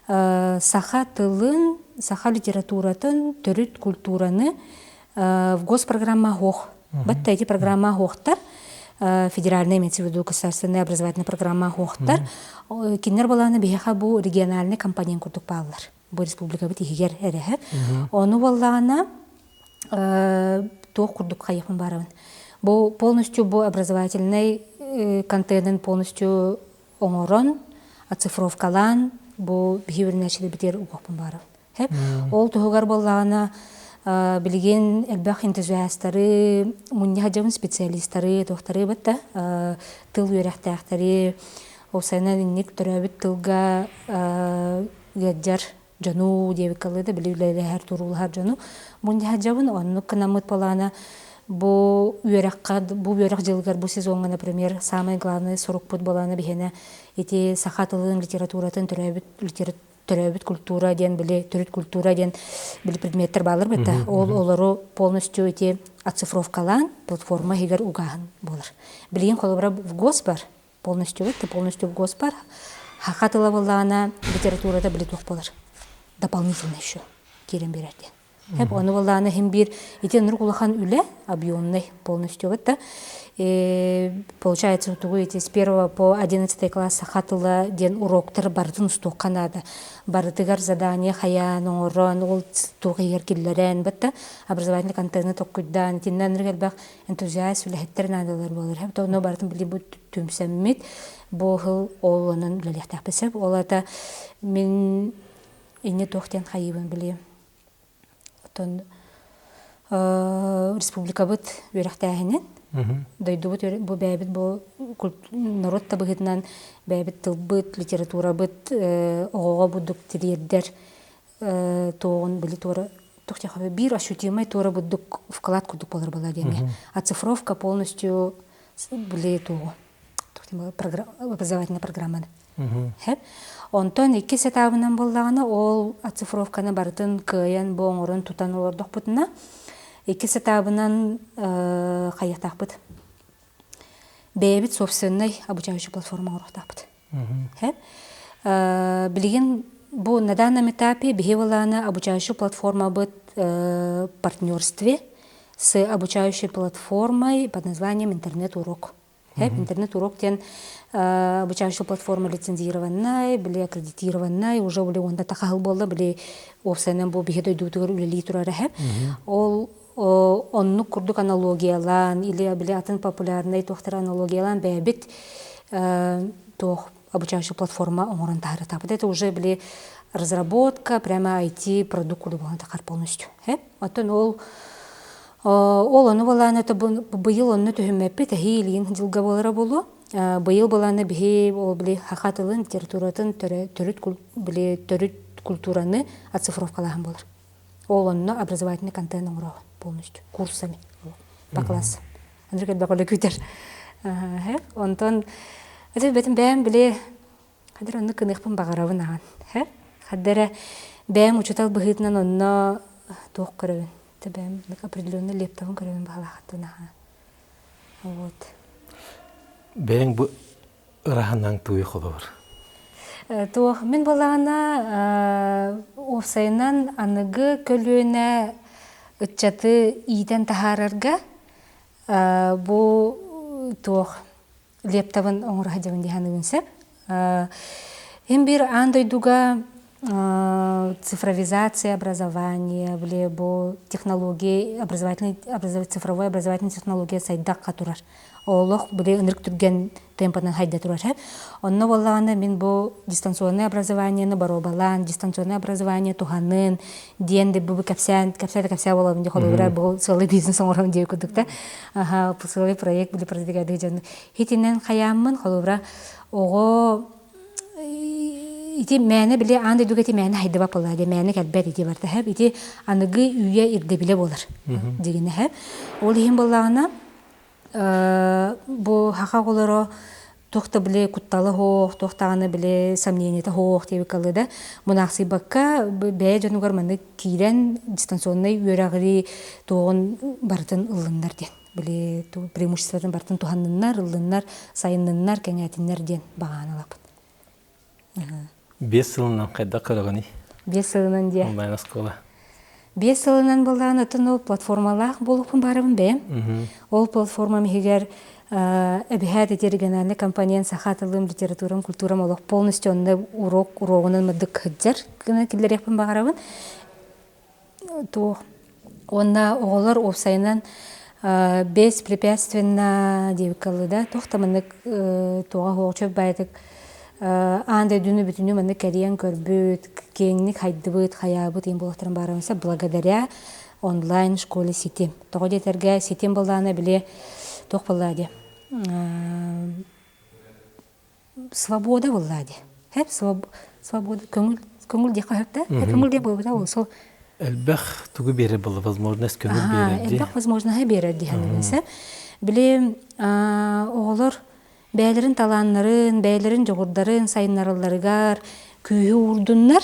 саха тылын, саха литературатын, төрүт культураны в госпрограмма хох. Батта эти программа хохтар, федеральная, имеется в виду государственная образовательная программа хохтар. Кинер буланы бихиха бу региональный компания курдук баллар. Бу республика бит игер эрәһә. Оны булана тох курдук хайыпын барабын. Бу полностью бу образовательный контент полностью оңорон, оцифровкалан, бу бихибирнәчеле битер угопын барабын. Ол тугар боллана билген элбах энтузиасттары, мунья жабын специалисттары, тохтары битта, тыл үрәхтәхтәре, осайнан инник төрәбит тылга гаджар жану дип калды, билеләр турулар жану. Мунья жабын онны кынамыт балана бу үрәх жылгар бу сезонга, например, самый главный 40 пут балана бихене эти сахатылын литературатын төрөбүт культура ден биле төрүт культура ден биле предметтер балар бетта. Олору полностью эти оцифровкалан платформа хигер угахан болар. Билген колобра в госпар полностью в госпар хахатыла балана литературада биле тох болар. Дополнительно еще керем берерден. Оны баланы хем бир эти нур кулахан үле объемный полностью бетта. Получается, эти с 1 по 11 класс хатыла ден уроктар бардын стоканада. Бардыгар задание хая норон ол тугыгер киллерен бетта образовательный контент токудан тиннен релбах энтузиаст үлехтер надалар болар. Хеп тоно бардын били бу түмсәммит бу хыл олонун лелехтә бесеп олата мен ине тохтен хайыбын били. Тон республика бит үрәхтәһенен дойду бу бәбит бу народ табыгытнан бәбит тылбыт литература бит ого будук тилердер тоон били тора тохтяхы бир ощутимый тора будук вклад кудук болар бала деме. Оцифровка полностью били того образовательная программа. Онтон 2 сетабынан боллагына ол оцифровканы бартын кыян боңорун тутан олордук бутуна 2 сетабынан хаяктакпыт. Бэбит собственный обучающая платформа орохтакпыт. Билген бу на данном этапе бихевалана обучающая платформа быт партнерстве с обучающей платформой под названием интернет-урок. Интернет-урок тен обучающая платформа лицензированная, были аккредитированная, уже были он тахал было, были офсенем бу бихедой дутур или литура. Ол онну курдук аналогиялан или были атын популярный тохтар аналогиялан бэбит тох обучающая платформа оңорон тахары тапыт. Это уже были разработка, прямо IT продукт курдук тахар полностью. Оттон ол ону баланы это быйыл онну төһүммәппи тәһиилин жылга болара болу. Быйыл баланы бихи ол били хахатылын литературатын төрүт культураны оцифровкалахан болар. Ол онну образовательный контент оңорогон полностью курсами по классам. Андрей баколы күтер. Онтон это бетин бәм биле хадыр онну кыныхпын багарабын аган. Хадыр бәм учутал быгытнан онну тоқ көрөбүн. Бәм определенный лептовын көрөбүн багалахаттын аган. Вот. Бәң бу ыраханан туй холор. Туох мен балана офсайнан аныгы көлүнө ытчаты ийден тахарарга бу туох лептовын оңура жабын диханы үнсеп. Эм бир андойдуга цифровизация образования, биле бу технология, цифровой образовательный технология сайдак катурар. Олох биле ынырк түрген темпанан хайда турар. Онно болланы мен бу дистанционное образованиені баробалан, дистанционное образование туханын, диенде бу капся болам ди холобра бу сылы бизнес оңорам ди күдүктө. Аха, бу сылы проект биле продвигады жан. Хитинен хаяммын холобра ого ити мәне биле андай дугати мәне хайда бапала ди мәне кәлбәт ити барда һәм ити аныгы үйе ирде биле болар дигене һәм ол һим боллагына бу хака голоро тохта биле кутталы хох тохтаны биле сомнениета хох деп калды мунаксы бакка бе жонугар маны кирен дистанционный үрәгри тогын бартын ылыннар ден биле преимуществодан бартын туханнар ылыннар сайыннар кеңәтиннәр ден баганалап 5 сылынан қайда қырғаны? 5 сылынан де. Онлайн школа. 5 сылынан болған өтін ол платформалақ болуқын барымын бе. Ол платформам егер әбіхәт региональный компаниян сахатылым, литературам, культурам олық полностью онда урогынан мұдық хыджар келер екпін бағарабын. Онда оғылар опсайынан беспрепятственно деп қалыда. Тоқтамынық тоға хоғчөп байдық. Андай дүні бүтіні мәні кәриян көрбіт, кеңнік хайдыбыт, хаябыт, ең болақтырын барымызса, благодаря онлайн школы сетем. Тоғы детерге сетем болдағына біле тоқ болады. Свобода болады. Хәп свобода, көңіл деқа хөпті, көңіл де болды ол сол. Әлбәқ түгі бері болды, возможность көңіл береді. Әлбәқ возможность береді. Біле оғылыр бәйлерін таланларын, бәйлерін жоғырдарын, сайынларыларығар, күйі урдуннар.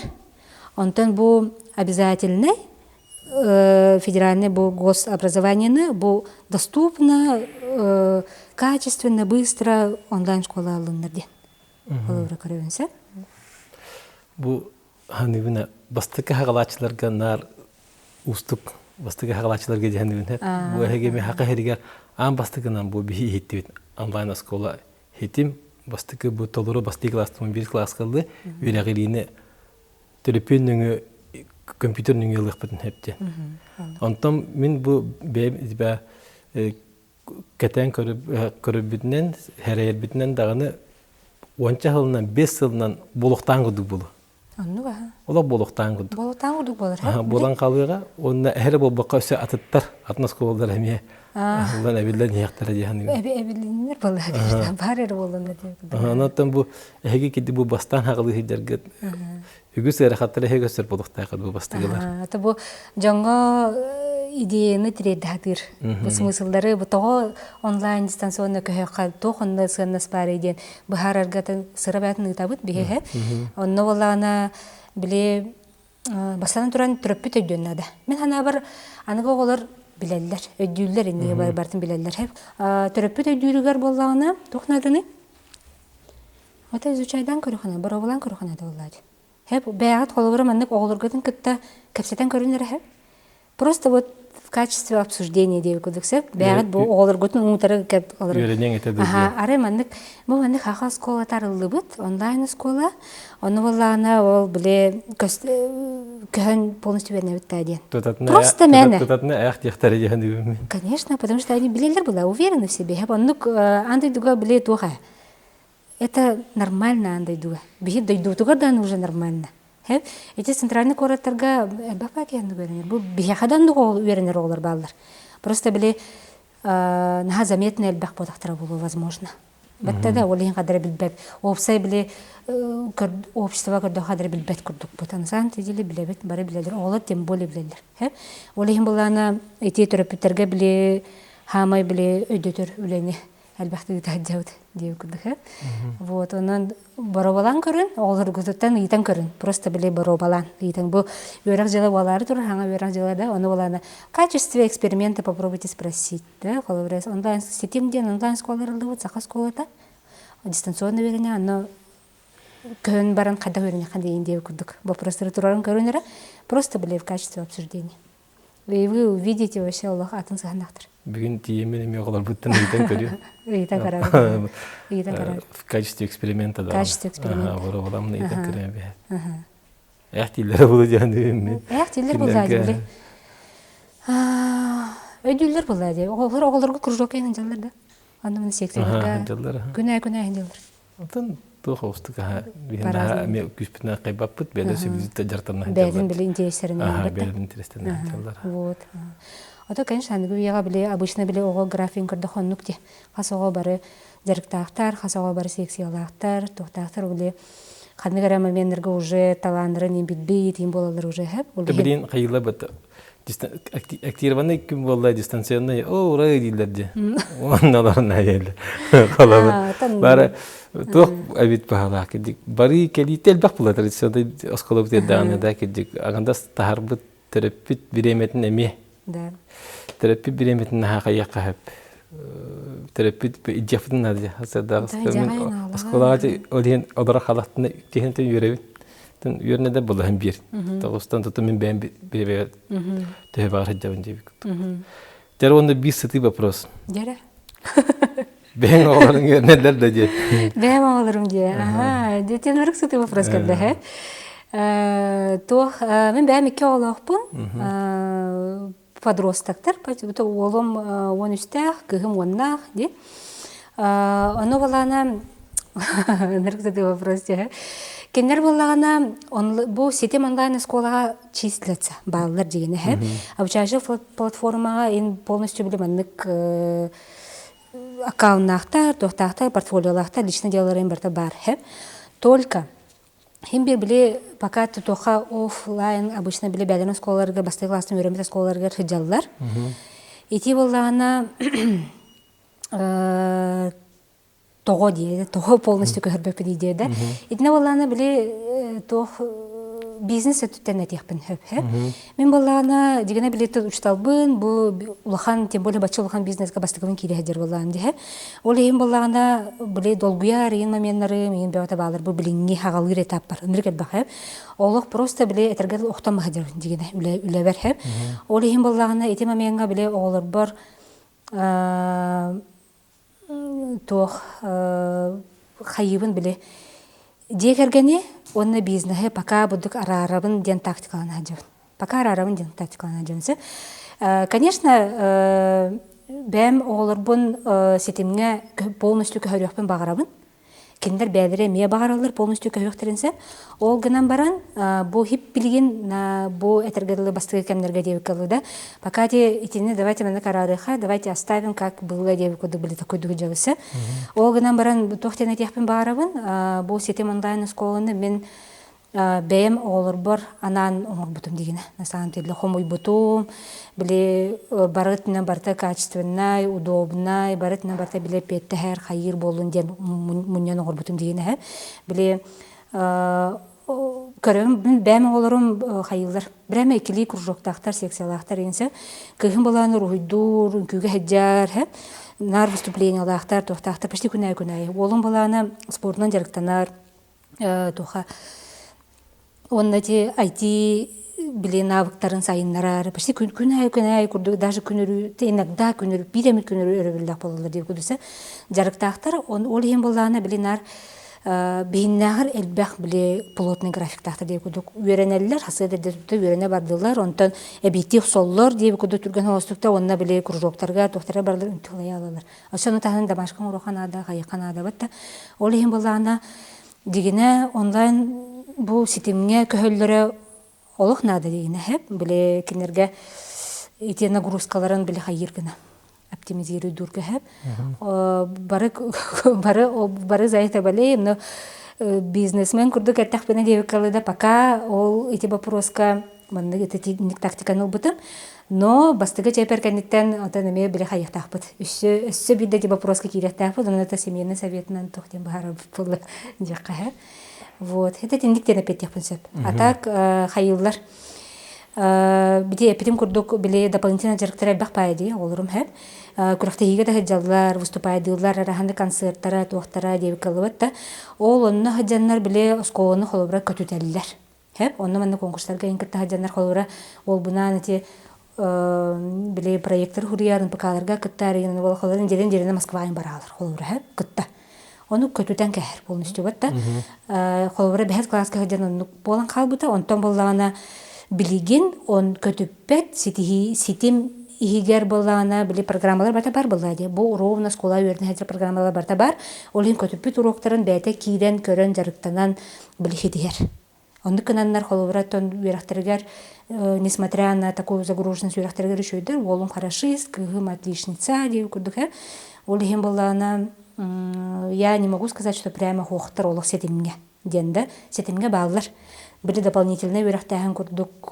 Онтан бұл обязательный федеральный бұл гособразованияны бұл доступно, качественно, быстро онлайн школа алындар ден. Олар көрөбінсі. Бұл ханыбына бастықы хағалачыларға нар ұстық, бастықы хағалачыларға дегенбіне. Бұл әгеме хақы хәрігер ан бастықынан бұл бейі еттебет онлайн школа хетим бастыкы бу толору басты класстын 1 класс кылды. Үрәгилине телефонның компьютерның ялык битен хепте. Антам мен бу бе кәтән көрүп битнен, һәрәйер битнен дагыны 10 жылдан 5 жылдан болуктан гыды булу. Анны ва. Ола болуктан гыды. Болуктан гыды булар. Болан калыга, онда һәр бу бакасы атыттар, атнас колдар әмие. Улан әбилләр яктары дигән. Әбилләр булар. Барыр булганнар дип. Анаттан бу әге киде бу бастан хагылы хидәргә. Үгүс әрәхәтләре һәгәсәр булыкта бу бастыгылар. Ата бу жаңга идеяны тирәдәдер. Бу смыслдары бу тоо онлайн дистанционный көһәкә тохынны сыннас бар иден. Бу хараргатын сырабатын табыт бихе. Онны валана биле басан туран трөппүт өйдөннәдә. Мен хана бар аныга олар биләлләр, өйдүлләр инде бартын биләлләр. Трөппүт өйдүрүгәр буллагына тохнадыны. Ата изучайдан көрөхана, барабалан көрөхана да буллады. Хәп бәгат колгыры мәннек оглыргытын кытта кәпсәтән көрүнер хәп. Просто вот в качестве обсуждения деп күдүксә, бәгат бу оглыргытын уңтары кәп алыр. Йөренең әйтәде. Аха, ары мәннек бу мәннек хаха школа тарылды бит, онлайн школа. Аны валлана ол биле көн полностью вернәбит таден. Просто мәне. Тотатны аяк яктары дигән. Конечно, потому что они билелер была уверены в себе. Хәп аны андай дуга биле туга. Это нормально андай дуга. Бихи дойду тугардан уже нормально. Хәп, эти центральный курортларга бапа кенде görенер. Бу бихадан дуга уверенер олар баллар. Просто биле наха заметно элбак бодактара болу возможно. Баттада олин кадыр билбеп. Опсай биле общество кадыр кадыр билбет курдук. Бутан сан тидили билебет, бары билелер. Олар тем более билелер. Хәп, олин булана эти терапевттерге биле хамай биле өдөтөр үлене. Әлбәхте тәҗәүд дип күрдек. Вот онан барабалан көрүн, олар гүзөттән итен көрүн. Просто биле барабалан. Итен бу өрәк җылы балары тур, хаңа өрәк җылыда, аны баланы в качестве эксперимента попробуйте спросить, да, колорес онлайн сетим ден онлайн школаларда вот саха школада. Дистанционно верене, аны көн баран када верене кандай дип күрдек. Бу просто турарын көрүнөрө, просто биле в качестве обсуждения. Вы увидите вообще Аллах атын сахнахтыр. Бүгін тиемен оғылар бұттын үйден көрі. Үйден қарады. В качестве эксперимента да. В качестве эксперимента. Ага, оғыламын үйден көрі. Яхтилер булу жаным. Тилер булады биле. Өдүллер булады. Оголорго кружок эйнен жаллар да. Аны мен секцияларга. Күнә хинделер. Антон тухостук ха. Бинда ме күспүнө кайбаппыт беле сөбүзүттө жартарна. Бәдин биле интерестерин. Бәдин интерестерин жаллар. Вот. Ото, конечно, аны гүйяга биле обычно биле ого графин кырды хоннук те. Хасого бары жарыктаактар, хасого бары секциялаактар, тохтаактар биле ханныгара моменттерге уже таландырын имбитбейт, им болалар уже хэп. Билин кайыла бат активный ким болла дистанционный рай дилерде. Онналарына ел. Калабы. Бары тох абит бахала кедик. Бары келител бак була традиционный осколоп теданы да кедик. Аганда тахарбыт терапит биреметін эме. Да. Терапит биреметін хакаяка хэп. Терапит иджафтын нади. Хасада осколага олен одора халаттына технитен юребит. Тен юрнеде булам бир. Тогустан тутум мен бен бир тебар хаджавын дебик. Жара онда бир сыты вопрос. Жара. Бен оғларың юрнедер да же. Бен оғларым же. Ага, детен өрік сыты вопрос келді, хэ? Тох, мен бен ике оғлақпын. Подростактар, олым 13-тәк, кығым 10-нақ, де. Оны балана, өрік сыты вопрос же, кендер болағана, бұл сетем онлайн сколаға числятся, балалар дегені, хэ? Обучающий платформаға ен полностью біліманлық аккаунттақтар, тоқтақтар, портфолиолақтар, лично делаларын барда бар, хэ? Только, хем бір біле, пока тоқа офлайн, обычно біле бәден сколаларға, басты класстың өрімет сколаларға хыджалылар. Ети болағана, тоғы дейді, тоғы полностью көрбепін идеяда. Итіне болағына біле бизнес өттен әтекпін хөп. Мен болағына дегені біле ұшталбын, бұл ұлақан, тем более бачы ұлақан бизнеске бастығымын кейде әдер болағын де. Ол ең болағына біле долгуяр, ең моменттары, мен бәуата бағалар, бұл біліңге хағалғыр этап бар. Үндіргет бақ. Олық просто біле әтергел ұқтан бағадыр дегені үлі бәр. Ол ең болағына еті моментға біле оғылыр бар тоқ қайыбын біле дегергені онны бизнесі пока бұдық арарабын ден тактикалана жауын. Пока арарабын ден тактикалана жауынсы. Конечно, бәм оғылырбын сетімге полностью көхөріқпен бағарабын. Кендер бәдірі ме бағаралар полностью көхөріқтерінсе. Ол гынан баран, бұл хип білген, бұл әтергерлі бастығы кәмдерге девік қалыда. Пока де итіне давайте мәні қарарыға, давайте оставим, как было девік өді білі такойдығы жауысы. Ол гынан баран тоқтен әтекпен бағарабын. Бұл сетем онлайн сколыны мен бәйім оғылыр бар анан оңыр бұтым дегені. Насаған түйді қомой бұтым, біле барытына барта качественнай, удобнай, барытына барта біле петті әр қайыр болын ден мұнен оңыр бұтым дегені. Біле көрім, бәйім оғылырым қайылдар. Бірәмі екілі күржоқтақтар, секциялақтар енсе, күйін боланы рухайдур, күйге әджар, нар выступлениялақтар, тоқтақтар, пәшті күнәй. Олың боланы спортынан жарықтанар, тоқа. Онна те IT биле навыктарын сайыннарар, почти күнәй күрдік, даже күнірі, иногда күнірі, биремет күнірі өрі болалар деп күдісі. Жарықтақтар, ол ең болағына біле нар бейіннағыр әлбәқ біле плотный графиктақтар деп күдік. Үйренелілер, хасыды дәтіпті үйрене бардылар, онтан әбейті соллар деп күдік түрген олыстықта, онна біле күржоқтарға, тоқтарға барлар үнтіғылай алалар. Осыны тағын дамашқын ұрыққан ада, қайыққан ада бәтті. Ол ең болағына дегіне онлайн бұл сетімге көхөллері олық нады дегені әп, біле кенерге ете нагрузкаларын біле қайыр гына оптимизирую дұрғы әп. Бары зайыта біле, бизнесмен күрдік әттәқ бені девік қалыда, пока ол ете вопроска манны ете тактиканы ұлбытым, но бастығы чайпер кәнеттен отанымен біле қайықтақ бұд. Үсі біді де вопроска кейректақ бұд, оны да семейінің советінен тоқтен бағары бұлы деққа әп. Вот, это тендиктен опять принцип. А так хайыллар. Биде эпидем курдук биле дополнительно жарыктар бак пайди, олорум хэп. Курактыйга да хаджаллар, выступайдылар, араханды концерттара, туактара деп калыбатта. Ол онны хаджаннар биле осколону холобра көтүтеллер. Хэп, онны манны конкурстарга инкетте хаджаннар холобра ол бунан эти биле проекттер хуриярын пакаларга кыттар ягын бол холорун жерен Москвадан баралар холобра хэп, кытта. Onu kötüden käher polnistü batta. Kolbara behet klaska hıcan onu bolan kalbıta. Ondan bolağına biligin on kötüppet sitim ihiger bolağına bili programmalar barta bar bolağıdı. Bu rovna skola öğrenen hece programmalar barta bar. Olin kötüppet uroktarın bete kiden körön jarıktanan bili hidiher. Онды кынаннар холовратон уерахтергер, несмотря на такую загруженность уерахтергер еще и дыр, волум хорошист, кыгым отличница, дею кудухер. Олихим была она, я не могу сказать, что прямо хохтар олох сетимге, денда, сетимге баллар. Были дополнительные уерахтахан курдук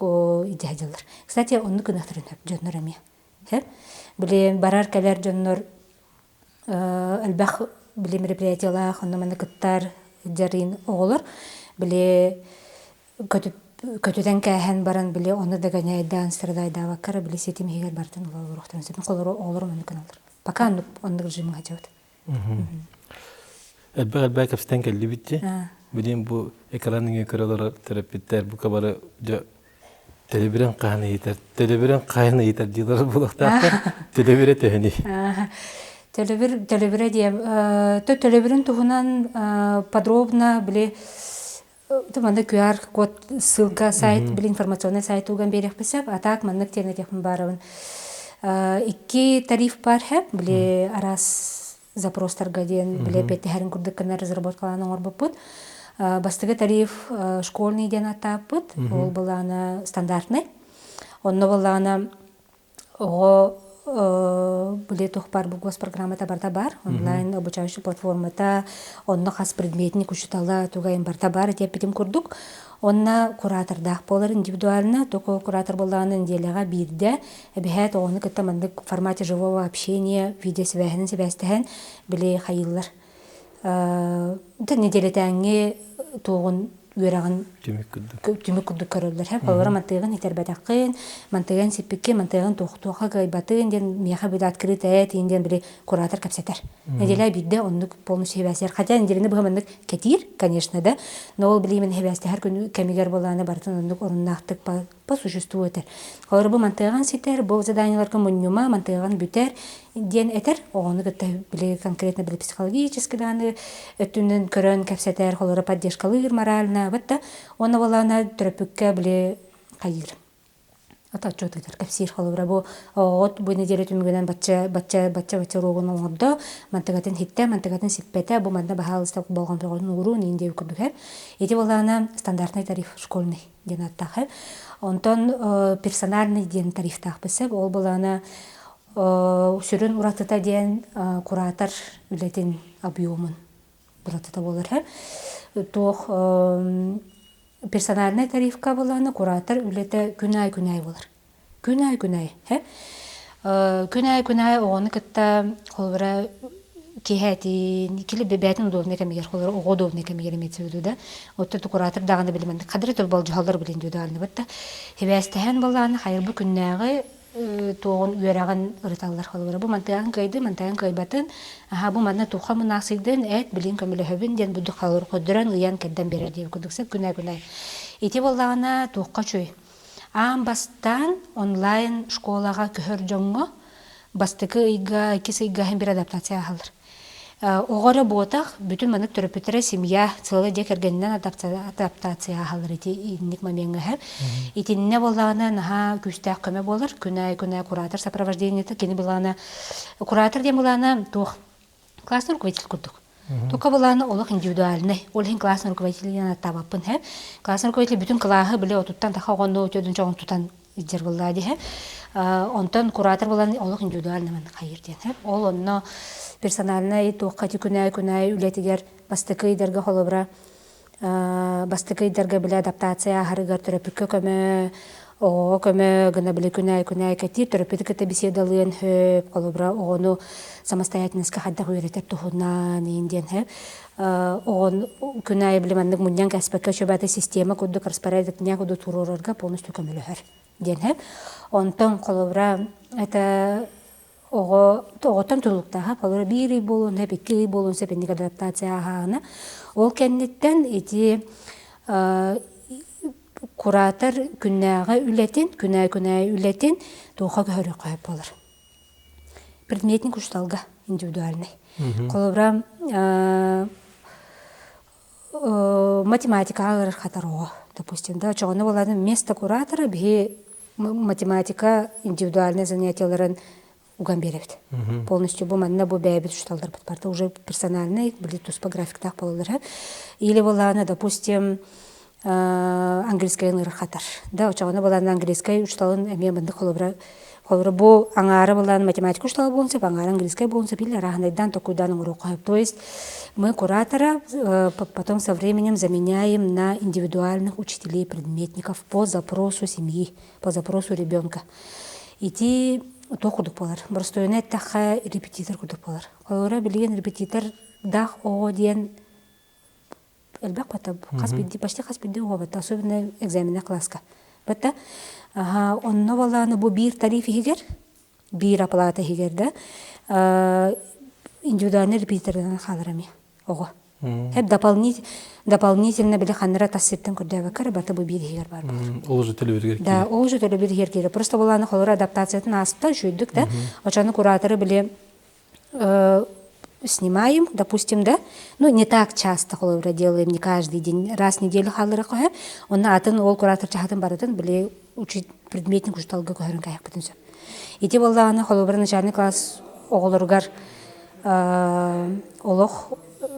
идеалдар. Кстати, онды кынахтарын жоннорами. Были барар калер жоннор, албах, были мероприятиялах, онды маны кыттар жарин оғылар. Были көтөтен кәһән баран биле оны да ганяйдан сырдайда вакара биле сетим хигер бартын олорохтан сетим колоро олор мөмкин алыр. Пока онды режим хажат. Әлбәт капстан келди битти. Билем бу экранның көрөлөр терапевттер бу кабары телебирен кайны итер дилер булакта. Телебире тәһни. Телебире дем. Телебирен тухунан подробно биле Манда QR код ссылка сайт, били информационный сайт уган берег писап, а так мандык терне техм барабын. Икки тариф бар хэп, били арас запростарга ден, били петти харин курдык кана разработкаланы орбуппут. Бастыгы тариф школьный ден атаппут, ол баланы стандартный. Онно баланы ого были тухпар бу госпрограммата барта бар, онлайн обучающая платформата, онно хас предметник учитала тугайын барта бар, теп битим курдук. Онна куратордах болар индивидуально, только куратор баланы неделяга бирде, бихет оны кытта мандык в формате живого общения, видеосвязь себестен били хайыллар. Это неделетеңге тугун үерагын түмүк күдүк көрөлдөр хеп алар мантыгын хитербетакын мантыгын сиппикке мантыгын тохтоха гайбатын ден мияха бит открытая тинден били куратор капсетер неделя бидде оннук полностью хебасер хотя неделени бухамандык кетир конечно да но ол билимен хебасте һәр күн кемигер боланы бартын оннук оруннактык по существу этер алар бу мантыгын ситер бу заданияларга муннума мантыгын бүтер ден этер оны гытта били конкретно били психологически даны өттүнөн көрөн капсетер холора поддержкалыр морально бетта оны балана төрөпүккө били кайыр ата чотыгар капсир холора бу от бу неделе түмүгөнөн бачча рогон ордо мантыгатын хитте мантыгатын сиппете бу манда бахалыста болгон болгон урун инде күдүгөр эти балана стандартный тариф школьный ден аттахы онтон персональный ден тариф тахпысы ол балана сүрүн уратыта ден куратор үлетин объемын уратыта болар тох персональный тарифка баланы куратор үлете күнай болар күнай күнай оны кытта холбара кехетин кили бебетин удобный кемигер холбара удобный кемигер метсүдү да отто куратор даганы билмен кадыр турбал жолдар билин дүйдө батта хебестен баланы хайыр бу күннагы тоғын үйерағын ұрыталар қолығыры. Бұл мантайын қайды, мантайын қайбатын, бұл манна туға мұнақсыйдың әт білін көмілі хөбін ден бұды қалыр қодыран ұян кәдден берер дейі күдіксі күнай. Еті болағына туққа чөй. Ам бастан онлайн школаға көхір жоңғы, бастықы үйға, кесі үйғағын бір адаптация қалыр. Оғыры ботақ, бүтін манық түріпітірі семья цылы дек әргеннен адаптация қалыр еті инник моменгі әр. Етінне болағына наға күстәқ көмі болыр, күнай куратор сопровождениеті, кені болағына куратор дем болағына тоқ классный руководитель күрдік. Тоқа болағына олық индивидуальный, олығын классный руководитель табаппын әр. Классный руководитель бүтін клағы біле отуттан тақа оғынды өтеудің жоғын тұтан издер болады әр. Онтан куратор болағына олық индивидуальный мән қайыр ден әр. Ол онны персональный тоққати күнай үлетігер бастықы идерге холыбыра бастықы идерге біле адаптация ахарыгар түріпікке көмі гына біле күнай кәтір түріпіті кәті беседалыын хөп холыбыра оғыну самостоятельностьқа қаддақ үйретер тұхынан енден хөп оғын күнай біле мандық мұниян кәспәкке шөбәті система күдді распорядок не күдді турорарға полностью көмілі хөр ден хөп онтан холыбыра это оғытан тұлықтаға, қалары бір үй болуын, әп екі үй болуын сәпендік адаптация ағағына. Ол кәнеттен еті куратор күннәға үлетін, күнәй үлетін тұға көрі қойып болыр. Предметник ұшталға индивидуальный. Қолыбыра математика хатаро, допустим, да, чоғаны боланы место куратора бе математика индивидуальный занятияларын уган беребит. Полностью бу манна бу бәйбит ушталдар бат. Уже персональный, были туспа графиктах болалар. Или боланы, допустим, английский ыңыр хатар. Да, чоғаны боланы английский ушталын әме банды холбра бу аңары боланы математика ушталы болынса, аңары английский болынса, били рахнайдан токуйдан ыңыр оқайып. То есть мы куратора потом со временем заменяем на индивидуальных учителей, предметников по запросу семьи, по запросу ребенка. Ити то кудук болар. Барстойна таха репетитор кудук болар. Холора билген репетитор дах о диен элбак бата хаспиди почти хаспиди о бата, особенно экзаменна класска. Бата онно баланы бу бир тарифи хигер, бир оплата хигер да. Индивидуальный репетитордан халарами. Ого. Хеп дополнительно биле ханнара тассеттен көрдөбө кара бата бу бир хигер бар. Ол же төлөбөр керек. Да, ол же төлөбөр хигер керек. Просто баланы холора адаптациятын аспта жүйдүк да. Очаны кураторы биле снимаем, допустим, да. Ну, не так часто холора делаем, не каждый день, раз в неделю халыра коя. Онна атын ол куратор чахатын баратын биле учить предметник ушталга койрун каяк бутунса. Ити баланы холора начальный класс оголоргар олох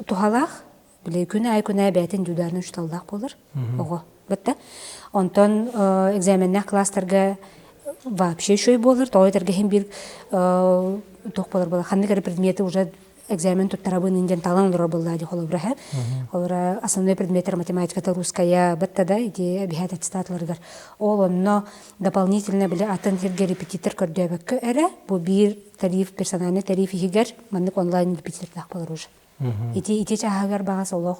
тухалах, биле күнә бәтен дүдәрне ушталдак болар. Ого, бетте. Онтон экзаменнах класстарга вообще шой болар, тойдерге хем бир тох болар болар. Ханны предметы уже экзамен туттарабын инден талан олар болла ди холобра. Олар основной предметы математика, русская, бетте да, иди обихат аттестатларгар. Ол онно дополнительно биле атын хирге репетитор көрдөбөккө эре, бу бир тариф, персональный тариф хигер, маннык онлайн репетитор так болар уже. Ити чахагар багас олох,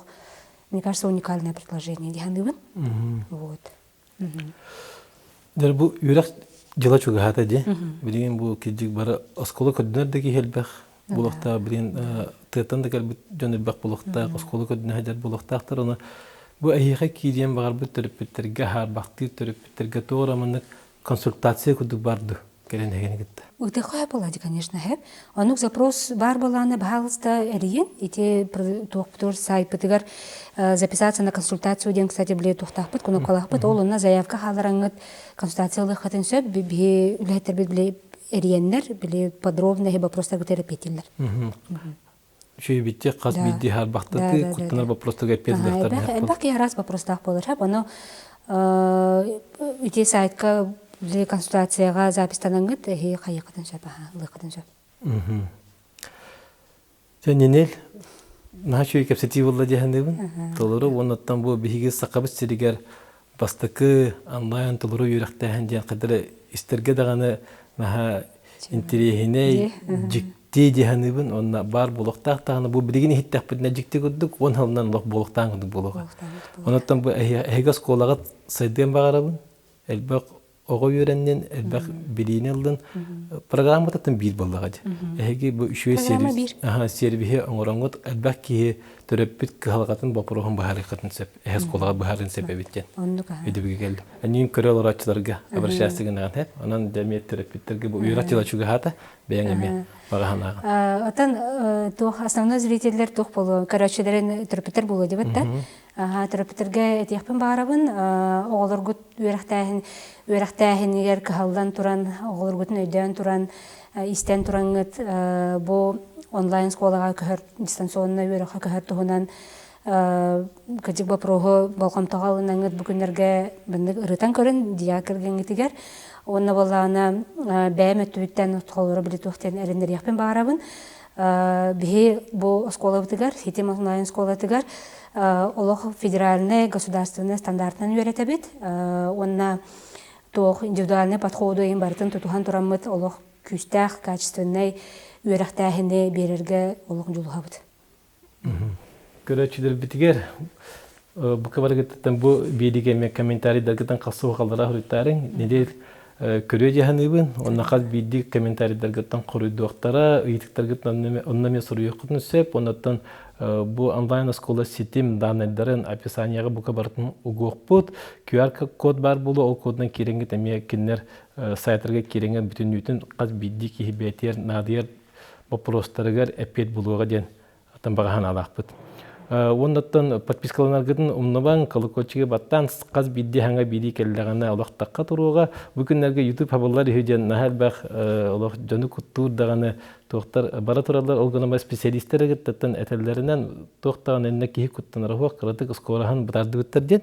мне кажется, уникальное предложение. Дихандыбын? Вот. Дер бу юрак жила чугахата де. Билген бу киджик бара оскола көднөрдеги хелбах булакта билген тетан да келбит жөнөлбак булакта оскола көднө хадар булактактар оны бу айыга киден багар бу терапевттерге хар бактыр терапевттерге тора мындык консультация кудук барды. Келен деген гитте. Уйты хай болады, конечно, хэп. Онук запрос бар баланы бахалста эриен, ити тоқтор сайт бытыгар записаться на консультацию ден, кстати, биле тоқтақпыт, куну қалақпыт, ол онна заявка халараңыт консультациялы хатын сөп, бе үлеттер биле эриеннер, биле подробно хеба просто терапетиллер. Шөй битте қаз бидди хар бақтаты, куттанар вопростарға педдақтар. Бақ ярас вопростақ болыр, хэп, оны ити сайтка для консультацияға запистанаңыт, хей қайықытын сөп, лықытын сөп. Ненел, наға шөй кәпсети болла дегендебін. Толыры, онаттан бұл бігіз сақабыз сиригер бастықы онлайн толыры үйрақтайын деген қадыры істерге дағаны наға интерехіне жікте дегендебін. Онна бар болуқтақ тағаны бұл білген ехеттәк бітіне жікте күддік, он халынан лық болуқтан күдік болуға. Онаттан бұл әйгі сколаға сайдыған бағарабын, әлбәқ оғы үйреннен, әлбәқ білейін алдын, программа таттын бір болуға де. Әйгі бұл үшуе сервихе оңыраңғыт, әлбәқ кейі төрөппіт кығалғатын бапырығын бағары қатын сөп, әйгі сколаға бағарын сөп әбеттен. Өйдібіге келді. Әнейін көрі олар атшыларға абыршастығын аған әп, онан дәмет төрөппіттерге бұл үйратчыла чүгі хата, бәйін әме бағахан аған. Отан основной зрителер тух болу, көрәтшілерін төрөппіттер болу деп әтті. Төрөппіттерге әтеқпен бағарабын, оғылырғыт үйрақтайын егер кығалдан тұран, оғылырғытын өйден тұран, истен тұраңыт, бұл онлайн сколаға көхөр, дистанционна үйраққа көхөр тұғынан, кәдік бапырығы балқамтағалын аңыт бүкіндерге біндік ұрытан көрін, диакірген етігер. Онна болағына бәйім өттіттен ұтқалыры білі тұқтен әріндер яқпен бағарабын. Бихи бұл скола бұтығар, хитим онлайн скола бұтығар, олық федеральный государственный стандартынан үйреті бет. Онна тоқ индивидуальный подходу ең бартын тұтуған тұрамыд олық күстәқ, качественный үйрақтайынды берерге олық жолуға бұд. Көрәтшілер бітігер, бұл кабарғыттан бұл бейдіге мен комментарийдергідан қасуы қалдыра хүріттарың, недер көрі жаханыбын, онна қаз бейді комментарийдергідан құрыйды оқтара, үйдіктергідан онна сұры еқытын сөп, оннаттан бұл онлайн скола сетим данайдарын описанияға бұл кабарытын ұғық бұд, QR-код бар болу, ол кодынан кереңгіт әме кеннер сайттарға кереңген бүтін үйтін қаз бейді кейі бәйтер, надияр вопростарыгар әпет болуға ден аттан багахан алакпыт. Оннаттан подпискаланаргытын умнабан колокольчиге баттан каз бидди ханга бири келлегана олохтакка туруга бу күннерге YouTube хабаллар үйден нахал бах олох жonu куттур даганы тоқтар бара туралар олгонама специалисттер гыттан этеллеринен тоқтаган энне кихи куттанар хо кырдык скорахан бутардыгыттар ден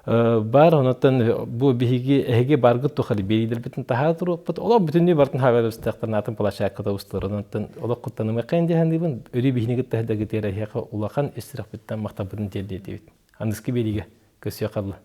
бар онотан бу биһиги эһиге баргыт тухали беридер битин тахаа туруппут оло бүтүннү бартын хабарыстактар натын палашакка устар онотан оло куттанымы кайын дехандыбын өри бихинигит тахдагы тера хека улахан истирак биттен мактабытын телде дебит андыски бериге көсүя кабла